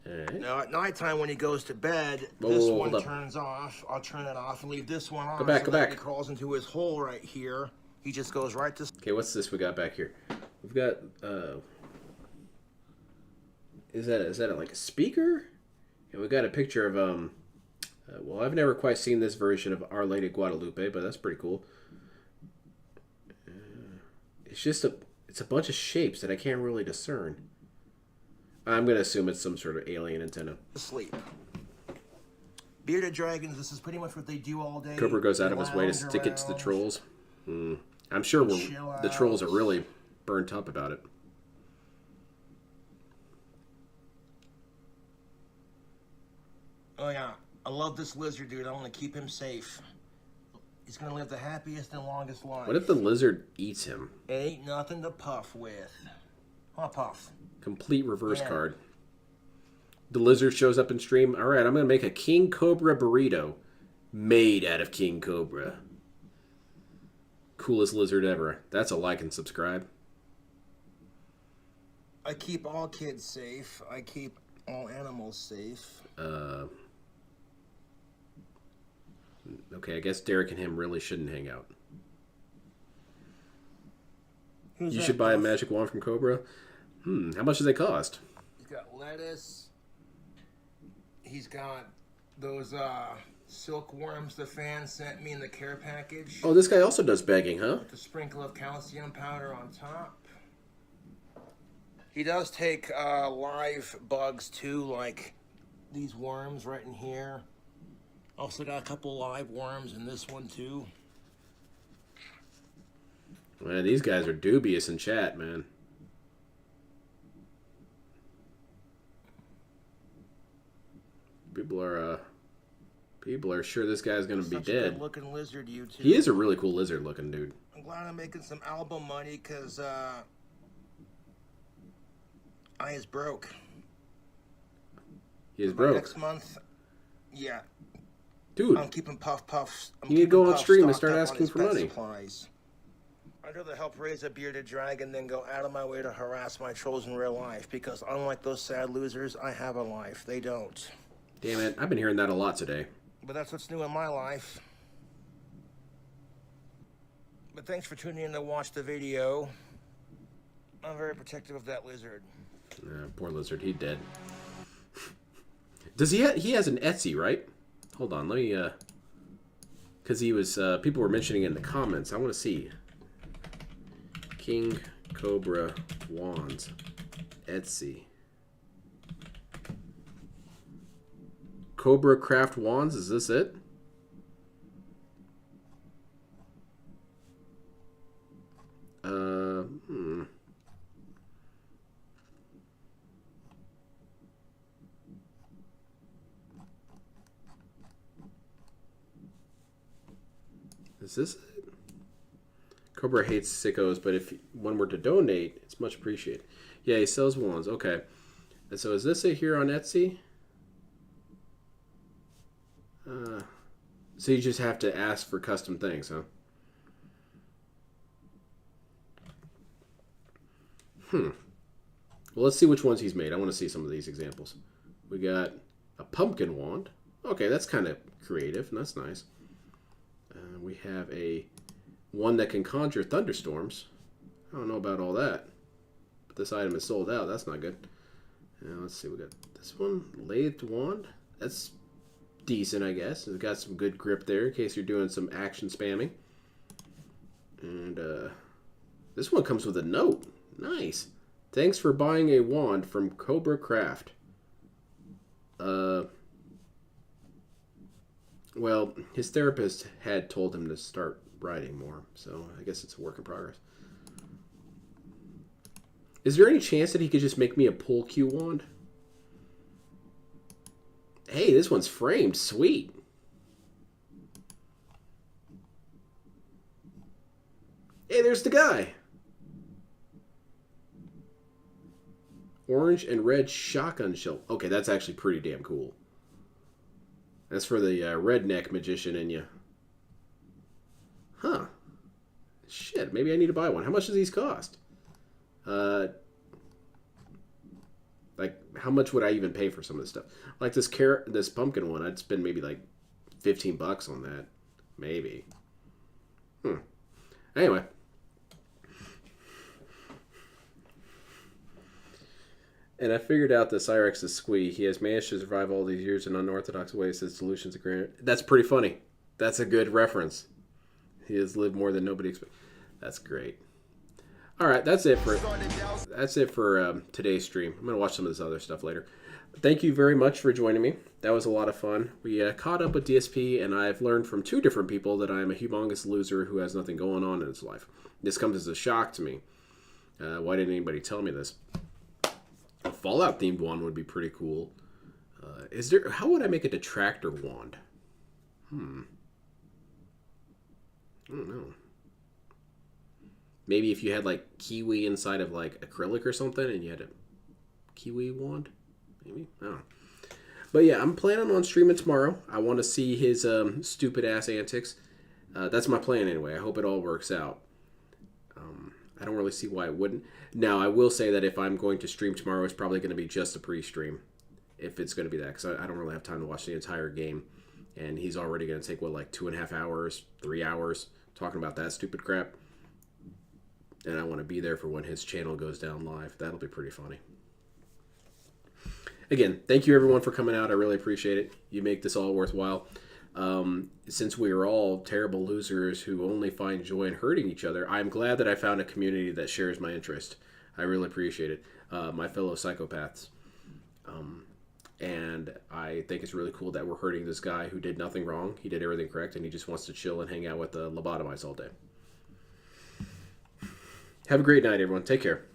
Alright. Now, at nighttime when he goes to bed, Whoa, this whoa, one hold up. turns off. I'll turn it off and leave this one on. Go back, so go that back. He crawls into his hole right here. He just goes right to... Okay, what's this we got back here? We've got, is that like a speaker? And we got a picture of, well, I've never quite seen this version of Our Lady Guadalupe, but that's pretty cool. It's a bunch of shapes that I can't really discern. I'm going to assume it's some sort of alien antenna. sleep. Bearded dragons, this is pretty much what they do all day. Cobra goes out of his way to Lounge stick it to the around. trolls. I'm sure Chill the trolls are out. really burnt up about it. Oh yeah, I love this lizard, dude. I want to keep him safe. He's gonna live the happiest and longest life. What if the lizard eats him? Ain't nothing to puff with. Huh, Puff? Complete reverse Yeah. card. The lizard shows up in stream. All right, I'm going to make a King Cobra burrito made out of King Cobra. Coolest lizard ever. That's a like and subscribe. I keep all kids safe. I keep all animals safe. Okay, I guess Derek and him really shouldn't hang out. Who's You that, should buy a Puff? magic wand from Cobra. How much do they cost? He's got lettuce. He's got those silkworms the fan sent me in the care package. Oh, this guy also does begging, huh? With a sprinkle of calcium powder on top. He does take live bugs too, like these worms right in here. Also got a couple live worms in this one too. Man, these guys are dubious in chat, man. People are sure this guy's gonna be Such a dead. good-looking lizard, you two. He is a really cool lizard looking dude. I'm glad I'm making some album money, cause I is broke. He is By broke. Next month, yeah. Dude, I'm keeping Puff. you need to go on stream and start asking for money. Supplies. I'd rather help raise a bearded dragon than go out of my way to harass my trolls in real life, because unlike those sad losers, I have a life. They don't. Damn it, I've been hearing that a lot today. But that's what's new in my life. But thanks for tuning in to watch the video. I'm very protective of that lizard. Poor lizard, he dead. Does he has an Etsy, right? Hold on, let me because he was people were mentioning it in the comments. I want to see King Cobra Wands Etsy. Cobra Craft Wands, is this it? Is this it? Cobra hates sickos, but if one were to donate, it's much appreciated. Yeah, he sells wands. Okay. And so is this it here on Etsy? So you just have to ask for custom things, huh? Well, let's see which ones he's made. I want to see some of these examples. We got a pumpkin wand. Okay, that's kind of creative. And that's nice. We have one that can conjure thunderstorms. I don't know about all that. But this item is sold out. That's not good. Let's see. We got this one. Lathed wand. That's decent, I guess. It's got some good grip there in case you're doing some action spamming. And this one comes with a note. Nice. Thanks for buying a wand from Cobra Craft. Well, his therapist had told him to start writing more, so I guess it's a work in progress. Is there any chance that he could just make me a pull cue wand? Hey, this one's framed. Sweet. Hey, there's the guy. Orange and red shotgun shell. Okay, that's actually pretty damn cool. That's for the redneck magician in you. Huh. Shit, maybe I need to buy one. How much does these cost? Like, how much would I even pay for some of this stuff? Like this pumpkin one, I'd spend maybe like $15 on that. Maybe. Anyway. And I figured out that Cyrex's squee. He has managed to survive all these years in unorthodox ways. His solutions are granted. That's pretty funny. That's a good reference. He has lived more than nobody expected. That's great. All right, that's it for today's stream. I'm gonna watch some of this other stuff later. Thank you very much for joining me. That was a lot of fun. We caught up with DSP, and I've learned from two different people that I am a humongous loser who has nothing going on in his life. This comes as a shock to me. Why didn't anybody tell me this? A Fallout themed wand would be pretty cool. How would I make a detractor wand? I don't know. Maybe if you had like kiwi inside of like acrylic or something and you had a kiwi wand? Maybe? I don't know. But yeah, I'm planning on streaming tomorrow. I want to see his stupid ass antics. That's my plan anyway. I hope it all works out. I don't really see why it wouldn't. Now, I will say that if I'm going to stream tomorrow, it's probably going to be just a pre-stream. If it's going to be that. Because I don't really have time to watch the entire game. And he's already going to take, like 2.5 hours, 3 hours talking about that stupid crap. And I want to be there for when his channel goes down live. That'll be pretty funny. Again, thank you everyone for coming out. I really appreciate it. You make this all worthwhile. Since we are all terrible losers who only find joy in hurting each other, I'm glad that I found a community that shares my interest. I really appreciate it. My fellow psychopaths. And I think it's really cool that we're hurting this guy who did nothing wrong. He did everything correct, and he just wants to chill and hang out with the lobotomites all day. Have a great night, everyone. Take care.